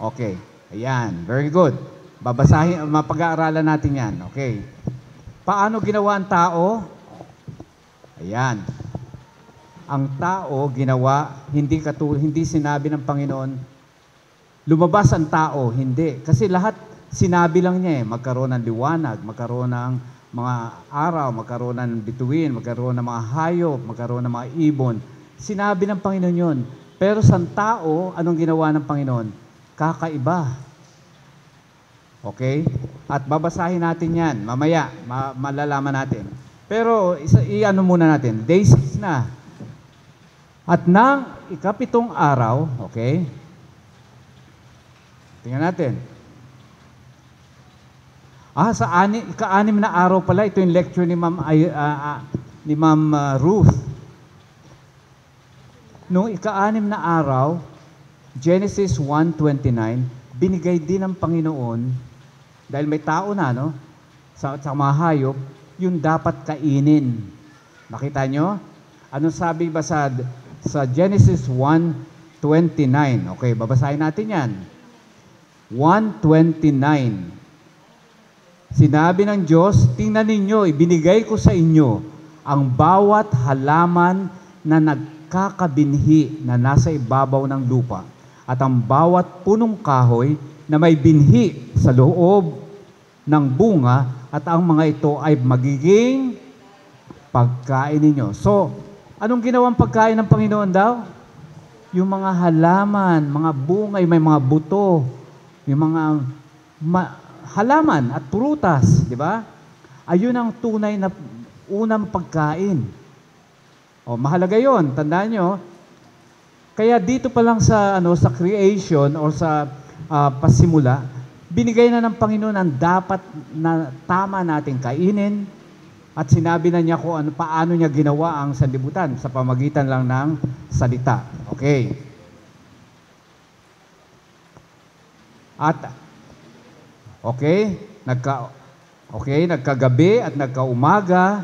Okay. Ayan. Very good. Babasahin, mapag-aaralan natin yan. Okay. Paano ginawa ang tao? Ayan. Ang tao ginawa, hindi sinabi ng Panginoon, lumabas ang tao. Hindi. Kasi lahat sinabi lang niya magkaroon ng liwanag, magkaroon ng mga araw, magkaroon ng bituin, magkaroon ng mga hayop, magkaroon ng mga ibon. Sinabi ng Panginoon yun. Pero sa tao, anong ginawa ng Panginoon? Kakaiba. Okay? At babasahin natin yan. Mamaya, malalaman natin. Pero, i-ano muna natin. Day 6 na. At nang ikapitong araw, okay? Tingnan natin. Ika-anim na araw pala, ito yung lecture ni Ma'am Ruth. Noong ika-anim na araw, Genesis 1:29, binigay din ng Panginoon, dahil may tao na, no? Sa mga hayop, yung dapat kainin. Nakita nyo? Anong sabi ba sa Genesis 1:29? Okay, babasahin natin yan. 1:29. Sinabi ng Diyos, tingnan ninyo, ibinigay ko sa inyo ang bawat halaman na nagkakabinhi na nasa ibabaw ng lupa at ang bawat punong kahoy na may binhi sa loob ng bunga at ang mga ito ay magiging pagkain ninyo. So, anong ginawang pagkain ng Panginoon daw? Yung mga halaman, mga bunga, may mga buto, yung mga halaman at prutas, di ba? Ayun ang tunay na unang pagkain. O, mahalaga yon, tandaan nyo. Kaya dito pa lang sa creation or sa pasimula, binigay na ng Panginoon ang dapat na tama nating kainin at sinabi na niya kung paano niya ginawa ang sanlibutan sa pamagitan lang ng salita. Okay. Nagkagabi at nagkaumaga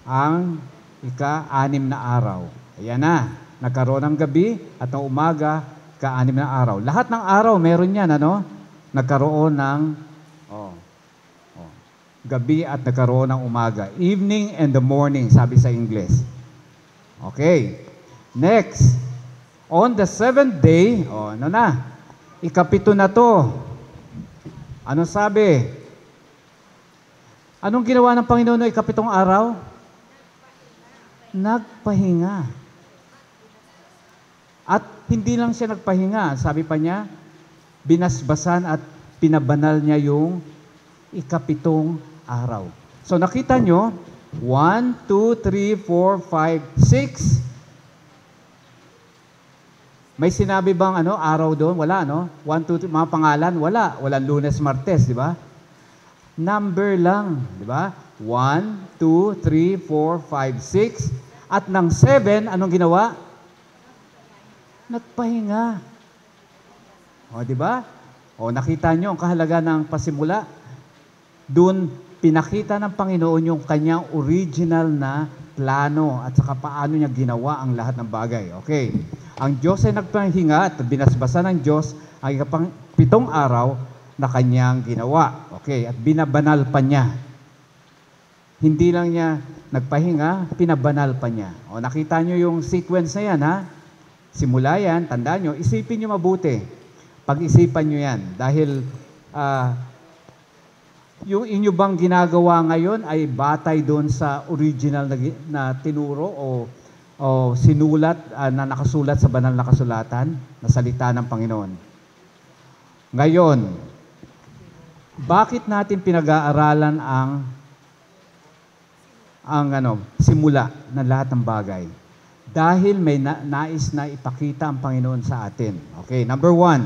ang ika-anim na araw. Ayan na, nagkaroon ng gabi at ng umaga, ika-anim na araw. Lahat ng araw meron yan, nagkaroon ng gabi at nagkaroon ng umaga. Evening and the morning, sabi sa English. Okay. Next, on the seventh day, ikapito na to. Ano sabi? Anong ginawa ng Panginoon noong ikapitong araw? Nagpahinga. At hindi lang siya nagpahinga. Sabi pa niya, binasbasan at pinabanal niya yung ikapitong araw. So nakita nyo, 1, 2, 3, 4, 5, 6. May sinabi bang araw doon? Wala, 1, 2, 3, mga pangalan? Wala. Walang Lunes, Martes, di ba? Number lang, di ba? 1, 2, 3, 4, 5, 6. At ng 7, anong ginawa? Nagpahinga. O, di ba? O, nakita nyo ang kahalaga ng pasimula. Doon, pinakita ng Panginoon yung kanyang original na plano at saka paano niya ginawa ang lahat ng bagay. Okay. Ang Diyos ay nagpahinga at binasbasan ng Diyos ang ikapitong araw na kanyang ginawa. Okay. At binabanal pa niya. Hindi lang niya nagpahinga, pinabanal pa niya. O, nakita nyo yung sequence na yan, ha? Simula yan, tandaan nyo, isipin nyo mabuti. Pag-isipan nyo yan. Dahil, yung inyo bang ginagawa ngayon ay batay doon sa original na tinuro o sinulat na nakasulat sa banal na kasulatan na salita ng Panginoon. Ngayon, bakit natin pinag-aaralan ang simula ng lahat ng bagay? Dahil may nais na ipakita ang Panginoon sa atin. Okay, number 1,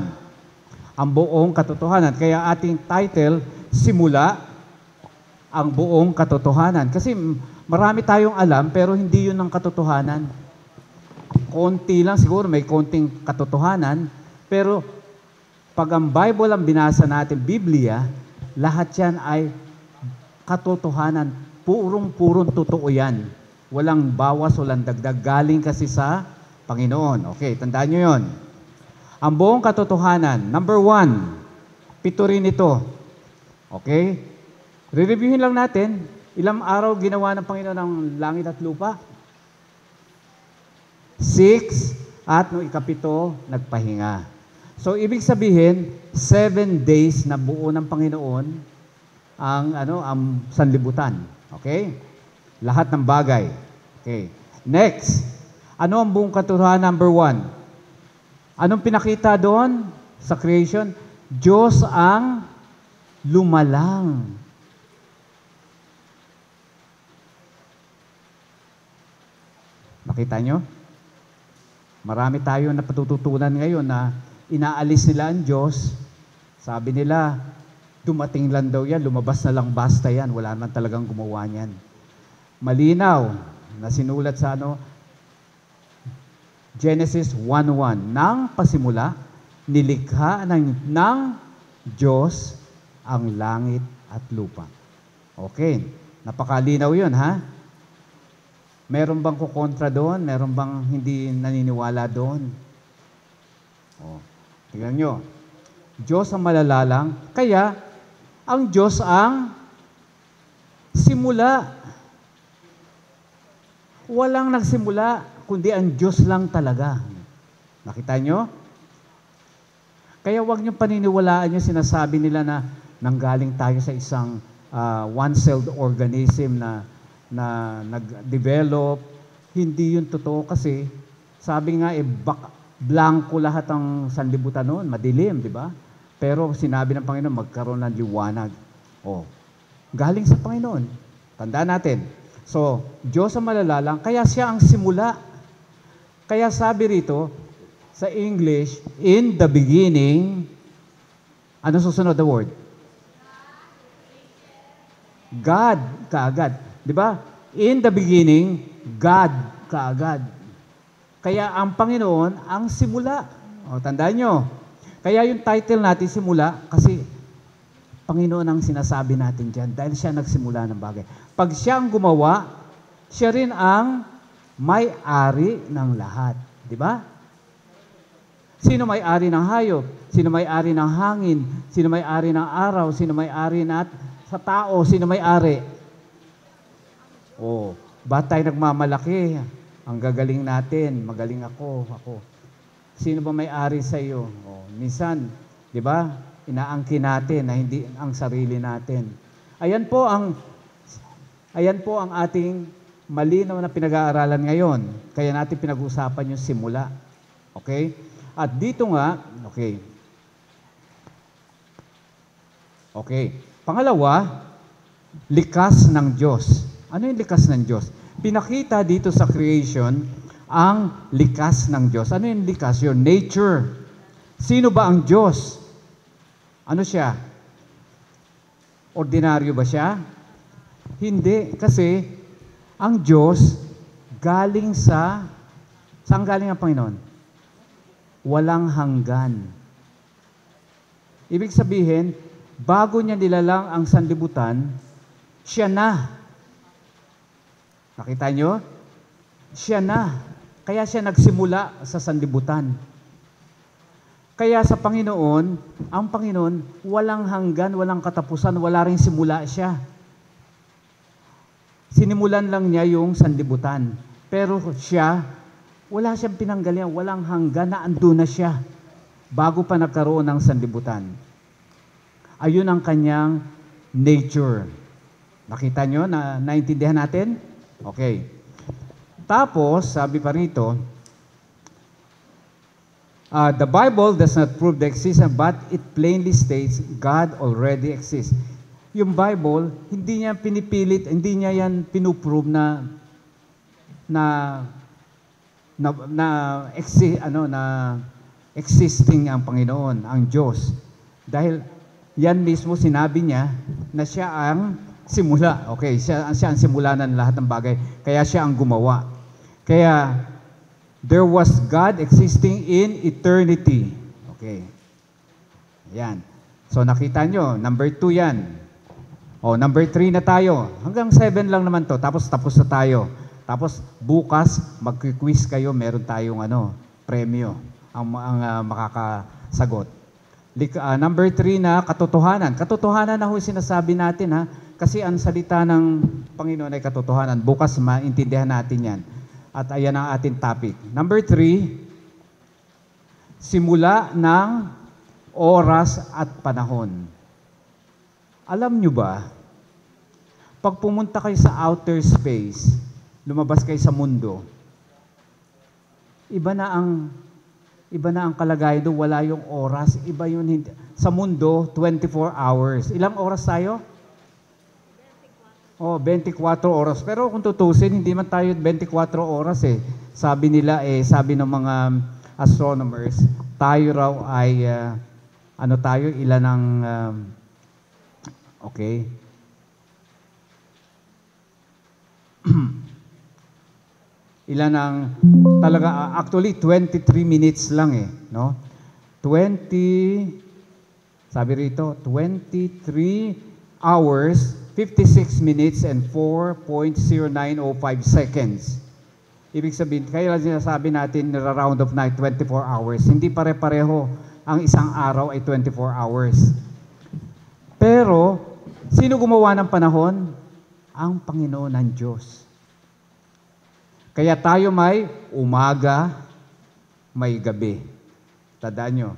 ang buong katotohanan. Kaya ating title, Simula ang buong katotohanan. Kasi marami tayong alam, pero hindi yun ang katotohanan. Konti lang, siguro may konting katotohanan, pero pag ang Bible ang binasa natin, Biblia, lahat yan ay katotohanan. Purong totoo yan. Walang bawas, walang dagdag. Galing kasi sa Panginoon. Okay, tandaan nyo yun. Ang buong katotohanan. Number 1, 7 rin ito. Okay? Re-reviewin lang natin. Ilang araw ginawa ng Panginoon ng langit at lupa? 6 at noong ikapito, nagpahinga. So, ibig sabihin, 7 days na buo ng Panginoon ang sanlibutan. Okay? Lahat ng bagay. Okay. Next, Ano ang buong katotohanan? Number 1. Anong pinakita doon sa creation? Diyos ang lumalang. Nakita nyo? Marami tayong napatututunan ngayon na inaalis nila ang Diyos. Sabi nila, dumating lang daw yan, lumabas na lang basta yan, wala naman talagang gumawa niyan. Malinaw na sinulat sa Genesis 1:1, nang pasimula, nilikha ng Diyos ang langit at lupa. Okay, napakalinaw yun, ha? Meron bang kukontra doon? Meron bang hindi naniniwala doon? Tingnan nyo. Diyos ang malalalang, kaya ang Diyos ang simula. Walang nagsimula, kundi ang Diyos lang talaga. Nakita nyo? Kaya huwag nyo paniniwalaan yung sinasabi nila na nanggaling tayo sa isang one-celled organism na nag-develop. Hindi yun totoo kasi sabi nga blanco lahat ang sanlibutan noon, madilim, di ba? Pero sinabi ng Panginoon, magkaroon ng liwanag. Galing sa Panginoon. Tandaan natin. So, Diyos ang malalalang, kaya siya ang simula. Kaya sabi rito, sa English, in the beginning, ano susunod the word? God, kaagad. Di ba? In the beginning, God, kaagad. Kaya ang Panginoon, ang simula. Tandaan nyo. Kaya yung title natin, simula, kasi Panginoon ang sinasabi natin dyan dahil siya nagsimula ng bagay. Pag siya ang gumawa, siya rin ang may-ari ng lahat. Di ba? Sino may-ari ng hayop? Sino may-ari ng hangin? Sino may-ari ng araw? Sino may-ari sa tao? Sino may-ari? Ba't tayo nagmamalaki? Ang gagaling natin, magaling ako. Sino ba may-ari sa iyo? Minsan, di ba? Inaangkin natin na hindi ang sarili natin. Ayan po ang ating malinaw na pinag-aaralan ngayon. Kaya natin pinag-usapan yung simula. Okay? At dito nga, okay. Pangalawa, likas ng Diyos. Ano yung likas ng Diyos? Pinakita dito sa creation ang likas ng Diyos. Ano yung likas? Your nature. Sino ba ang Diyos? Ano siya? Ordinaryo ba siya? Hindi. Kasi ang Diyos galing saan galing ang Panginoon? Walang hanggan. Ibig sabihin, bago niya nilalang ang sanlibutan, siya na. Nakita nyo? Siya na. Kaya siya nagsimula sa sanlibutan. Kaya sa Panginoon, ang Panginoon, walang hanggan, walang katapusan, wala ring simula siya. Sinimulan lang niya yung sanlibutan. Pero siya, wala siyang pinanggalingan, walang hanggan na andun na siya bago pa nagkaroon ng sanlibutan. Ayun ang kanyang nature. Nakita nyo? Naintindihan natin? Okay. Tapos, sabi pa rito, the Bible does not prove the existence, but it plainly states God already exists. Yung Bible, hindi niya pinipilit, hindi niya yan pinuprove na existing ang Panginoon, ang Diyos. Dahil yan mismo sinabi niya na siya ang simula. Okay, siya ang simula ng lahat ng bagay. Kaya siya ang gumawa. Kaya there was God existing in eternity. Okay. Yan. So nakita nyo, number 2 yan. Number 3 na tayo. Hanggang 7 lang naman to. Tapos na tayo. Tapos bukas, mag-quiz kayo, meron tayong premyo ang makakasagot. Number 3 na katotohanan. Katotohanan na ho sinasabi natin, ha. Kasi ang salita ng Panginoon ay katotohanan. Bukas maintindihan natin yan. At ayan ang ating topic. Number 3, simula ng oras at panahon. Alam nyo ba, pag pumunta kayo sa outer space, lumabas kayo sa mundo, iba na ang kalagayan doon, wala yung oras. Iba yun, sa mundo, 24 hours. Ilang oras tayo? 24 oras. Pero kung tutusin, hindi man tayo 24 oras eh. Sabi nila, sabi ng mga astronomers, tayo raw ay, ilan ang, okay. Ilan ang, actually 23 minutes lang eh, no? 23 hours, 56 minutes and 4.0905 seconds. Ibig sabihin, kaya lang sinasabi natin round of night 24 hours. Hindi pare-pareho ang isang araw ay 24 hours. Pero, sino gumawa ng panahon? Ang Panginoon ng Diyos. Kaya tayo may umaga, may gabi. Tandaan nyo.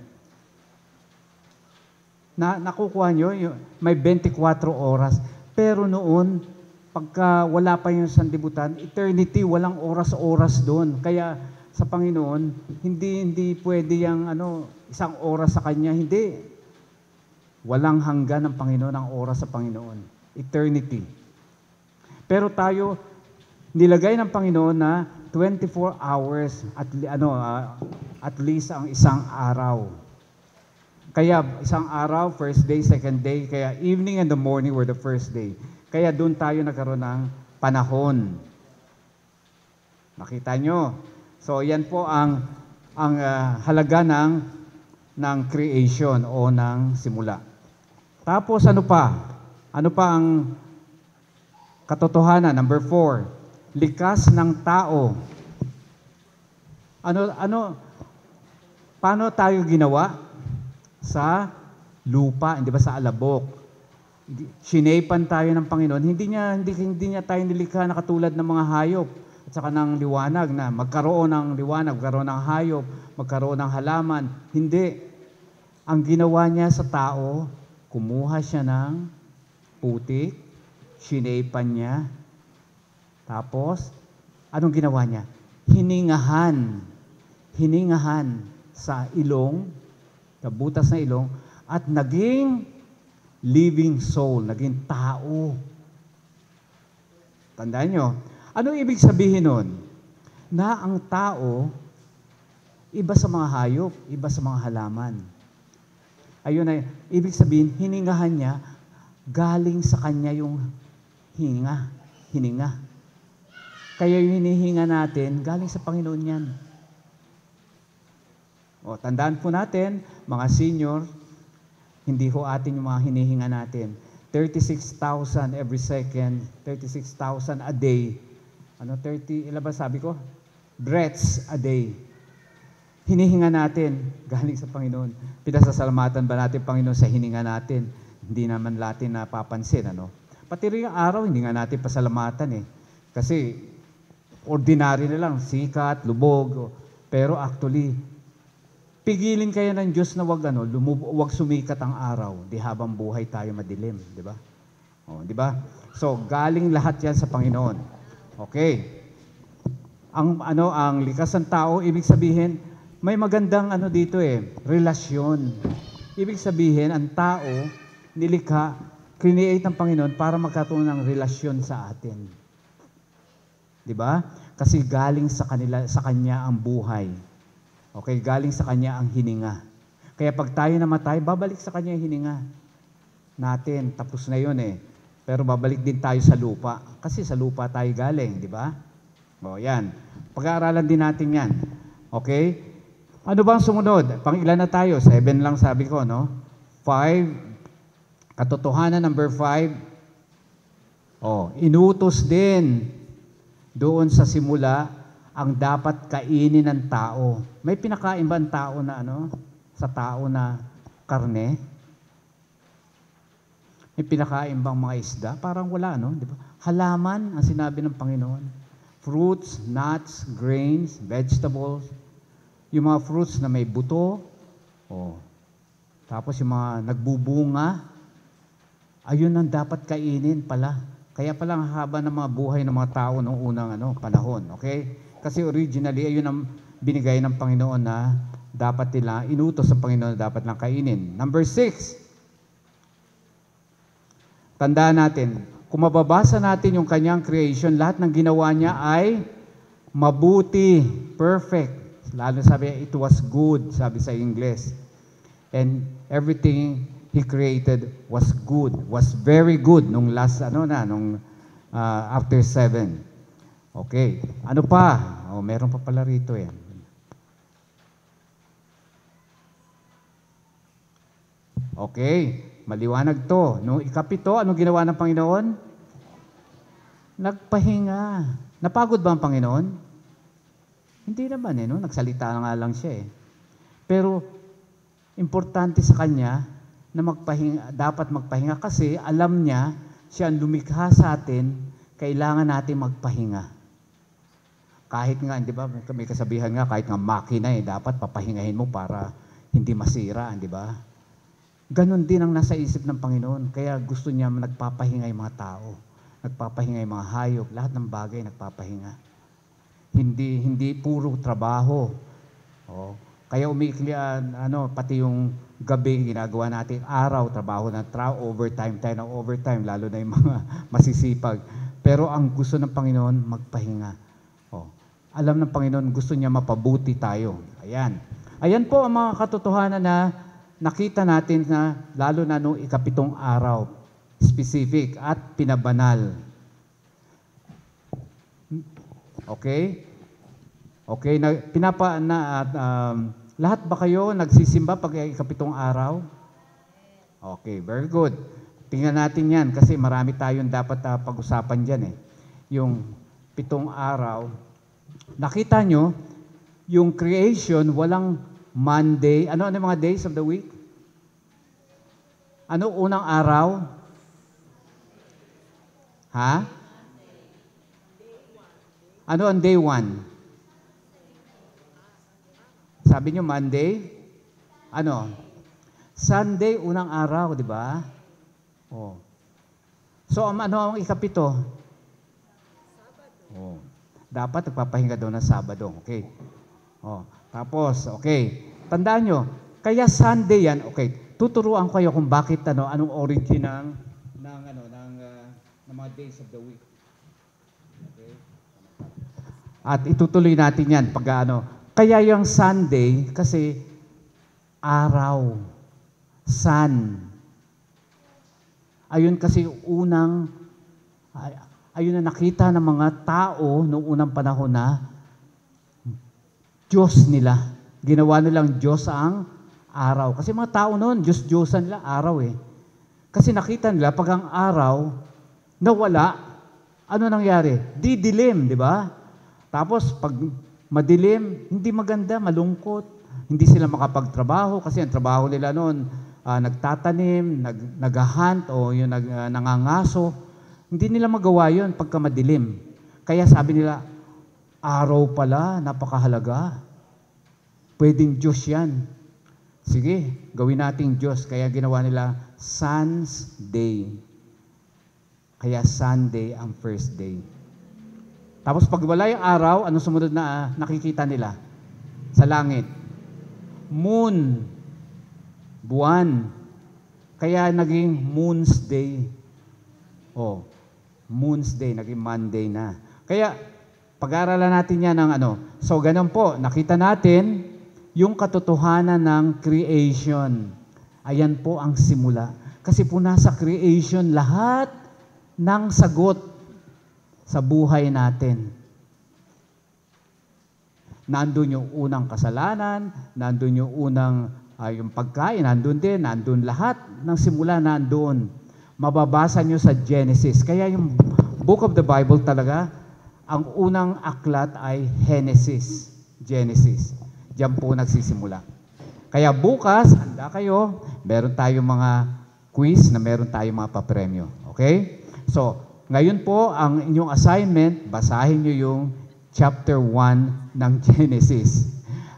Nakukuha nyo, may 24 oras. Pero noon, pagka wala pa yung sanlibutan, eternity, walang oras-oras doon. Kaya sa Panginoon, hindi pwede yung isang oras sa Kanya. Hindi. Walang hanggan ng Panginoon ang oras sa Panginoon. Eternity. Pero tayo, nilagay ng Panginoon na 24 hours at least ang isang araw. Kaya isang araw, first day, second day, kaya evening and the morning were the first day. Kaya doon tayo nagkaroon ng panahon. Nakita nyo? So yan po ang halaga ng creation o ng simula. Tapos ano pa? Ano pa ang katotohanan? Number 4. Likas ng tao. Paano tayo ginawa? Sa lupa, hindi ba sa alabok. Sinepan tayo ng Panginoon. Hindi niya tayo nilikha na katulad ng mga hayop at saka ng liwanag na magkaroon ng liwanag, magkaroon ng hayop, magkaroon ng halaman. Hindi. Ang ginawa niya sa tao, kumuha siya ng putik, sinepan niya. Tapos, anong ginawa niya? Hiningahan sa ilong, sa butas na ilong, at naging living soul, naging tao. Tandaan nyo, ano ibig sabihin nun? Na ang tao, iba sa mga hayop, iba sa mga halaman. Ayun na, ibig sabihin, hiningahan niya, galing sa kanya yung hininga. Kaya yung hinihinga natin, galing sa Panginoon yan. O, tandaan po natin, mga senior, hindi ho atin yung mga hinihinga natin. 36,000 every second, 36,000 a day. Ilan ba sabi ko? Breaths a day. Hinihinga natin, galing sa Panginoon. Pinasasalamatan ba natin, Panginoon, sa hininga natin? Hindi naman natin napapansin, Pati rin yung araw, hindi nga natin pasalamatan eh. Kasi, ordinary na lang, sikat, lubog. Pero actually, pigilin kayo ng Diyos na wag sumikat ang araw, di habang buhay tayo madilim, di ba? Di ba? So, galing lahat yan sa Panginoon. Okay. Ang likas ng tao, ibig sabihin, may magandang dito relasyon. Ibig sabihin, ang tao, nilikha, create ng Panginoon para magkatuon ng relasyon sa atin. Di ba? Kasi galing sa kanya ang buhay. Okay, galing sa kanya ang hininga. Kaya pag tayo namatay, babalik sa kanya ang hininga natin. Tapos na yun Pero babalik din tayo sa lupa. Kasi sa lupa tayo galing, di ba? Yan. Pag-aaralan din natin yan. Okay? Ano bang sumunod? Pang-ilan na tayo? 7 lang sabi ko, 5. Katotohanan number 5. Inutos din doon sa simula ang dapat kainin ng tao. May pinakain ba ang tao na sa tao na karne? May pinakain bang mga isda? Parang wala, Di ba? Halaman ang sinabi ng Panginoon. Fruits, nuts, grains, vegetables. Yung mga fruits na may buto. Tapos yung mga nagbubunga. Ayun ang dapat kainin pala. Kaya pala ang haba ng mga buhay ng mga tao noong unang panahon. Okay? Kasi originally, ayun ang binigay ng Panginoon na dapat nila, inutos sa Panginoon na dapat lang kainin. Number 6, tandaan natin, kung mababasa natin yung kanyang creation, lahat ng ginawa niya ay mabuti, perfect. Lalo sabi, it was good, sabi sa English. And everything He created was good, was very good nung last, after 7. Okay, ano pa? Meron pa pala rito eh. Okay, maliwanag to. Nung ikapito, anong ginawa ng Panginoon? Nagpahinga. Napagod ba ang Panginoon? Hindi naman no? Nagsalita nga lang siya eh. Pero, importante sa Kanya na dapat magpahinga kasi alam niya, siya ang lumikha sa atin, kailangan natin magpahinga. Kahit nga, di ba, may kasabihan nga, kahit nga makina dapat papahingahin mo para hindi masira, di ba? Ganon din ang nasa isip ng Panginoon. Kaya gusto niya nagpapahinga yung mga tao. Nagpapahinga yung mga hayop. Lahat ng bagay nagpapahinga. Hindi puro trabaho. Kaya umiikli, pati yung gabi ginagawa natin. Araw, trabaho na overtime tayo ng overtime, lalo na yung mga masisipag. Pero ang gusto ng Panginoon, magpahinga. Alam ng Panginoon, gusto niya mapabuti tayo. Ayan. Ayan po ang mga katotohanan na nakita natin na lalo na noong ikapitong araw, specific at pinabanal. Okay? Okay, lahat ba kayo nagsisimba pag ikapitong araw? Okay, very good. Tingnan natin yan kasi marami tayong dapat pag-usapan dyan eh. Yung 7 araw, nakita nyo, yung creation, walang Monday. Ano mga days of the week? Ano unang araw? Ha? Ano ang day 1? Sabi nyo Monday? Ano? Sunday, unang araw, di ba? So, ano ang ikapito? Dapat nagpapahinga daw ng Sabado. Okay. Tapos, okay. Tandaan nyo, kaya Sunday yan, okay. Tuturuan ko kayo kung bakit, anong origin ng mga days of the week. Okay. At itutuloy natin yan pag Kaya yung Sunday, kasi araw, sun. Ayun kasi ayun na nakita ng mga tao noong unang panahon na Diyos nila. Ginawa nilang Diyos ang araw. Kasi mga tao noon, Diyos-Diyosan nila araw eh. Kasi nakita nila pag ang araw nawala, ano nangyari? Didilim, di ba? Tapos pag madilim, hindi maganda, malungkot. Hindi sila makapagtrabaho kasi ang trabaho nila noon, nagtatanim, nag-hunt o yung nangangaso. Hindi nila magawa yun pagka madilim. Kaya sabi nila, araw pala, napakahalaga. Pwedeng Diyos yan. Sige, gawin nating Diyos. Kaya ginawa nila Sun's Day. Kaya Sunday ang first day. Tapos pag wala yung araw, anong sumunod na nakikita nila? Sa langit. Moon. Buwan. Kaya naging Moon's Day. Moon's Day, naging Monday na. Kaya, pag-aaralan natin yan ng So, ganun po, nakita natin yung katotohanan ng creation. Ayan po ang simula. Kasi po nasa creation lahat ng sagot sa buhay natin. Nandun yung unang kasalanan, nandun yung unang yung pagkain, nandun din, nandun lahat ng simula nandun. Mababasa nyo sa Genesis. Kaya yung book of the Bible talaga, ang unang aklat ay Genesis. Diyan po nagsisimula. Kaya bukas, handa kayo, meron tayong mga quiz na meron tayong mga papremyo. Okay? So, ngayon po, ang inyong assignment, basahin nyo yung chapter 1 ng Genesis.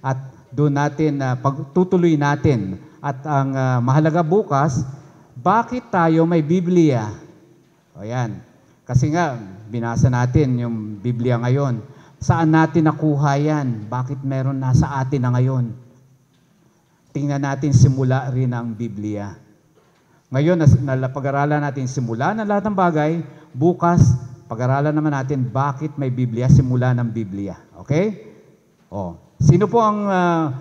At doon natin, pagtutuloy natin. At ang mahalaga bukas, bakit tayo may Biblia? O yan. Kasi nga, binasa natin yung Biblia ngayon. Saan natin nakuha yan? Bakit meron nasa atin na ngayon? Tingnan natin simula rin ang Biblia. Ngayon, pag-aralan natin simula ng lahat ng bagay. Bukas, pag-aralan naman natin bakit may Biblia, simula ng Biblia. Okay? Sino po ang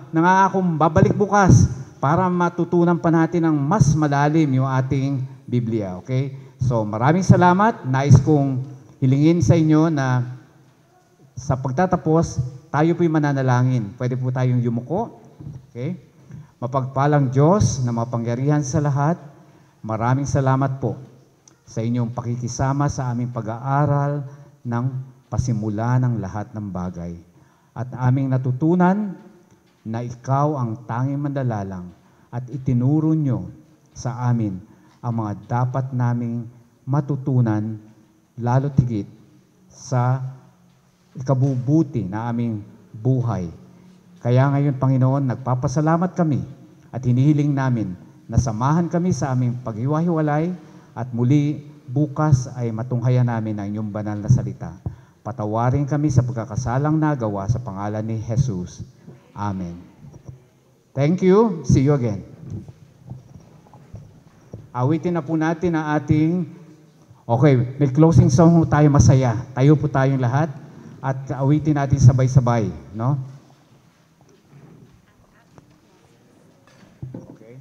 nangangakong babalik bukas para matutunan pa natin ng mas malalim yung ating Biblia? Okay? So, maraming salamat. Nais kong hilingin sa inyo na sa pagtatapos, tayo po'y mananalangin. Pwede po tayong yumuko. Okay? Mapagpalang Diyos na mapangyarihan sa lahat, maraming salamat po sa inyong pakikisama sa aming pag-aaral ng pasimula ng lahat ng bagay. At aming natutunan na ikaw ang tanging mandalalang at itinuro nyo sa amin ang mga dapat naming matutunan lalo tigit sa ikabubuti na aming buhay. Kaya ngayon, Panginoon, nagpapasalamat kami at hinihiling namin na samahan kami sa aming paghiwa-hiwalay at muli bukas ay matunghayan namin ang inyong banal na salita. Patawarin kami sa pagkakasalang nagawa sa pangalan ni Jesus. Amen. Thank you. See you again. Awitin na po natin ang ating... Okay, may closing song tayo masaya. Tayo po tayong lahat at awitin natin sabay-sabay, no? Okay.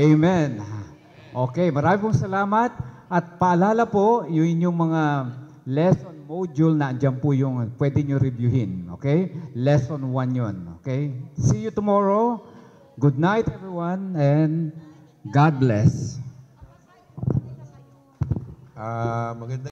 Amen. Okay, maraming pong salamat. At paalala po, yung inyong mga lesson module na andyan po yung pwede nyo reviewin. Okay? Lesson 1 yun. Okay? See you tomorrow. Good night, everyone, and God bless. Maganda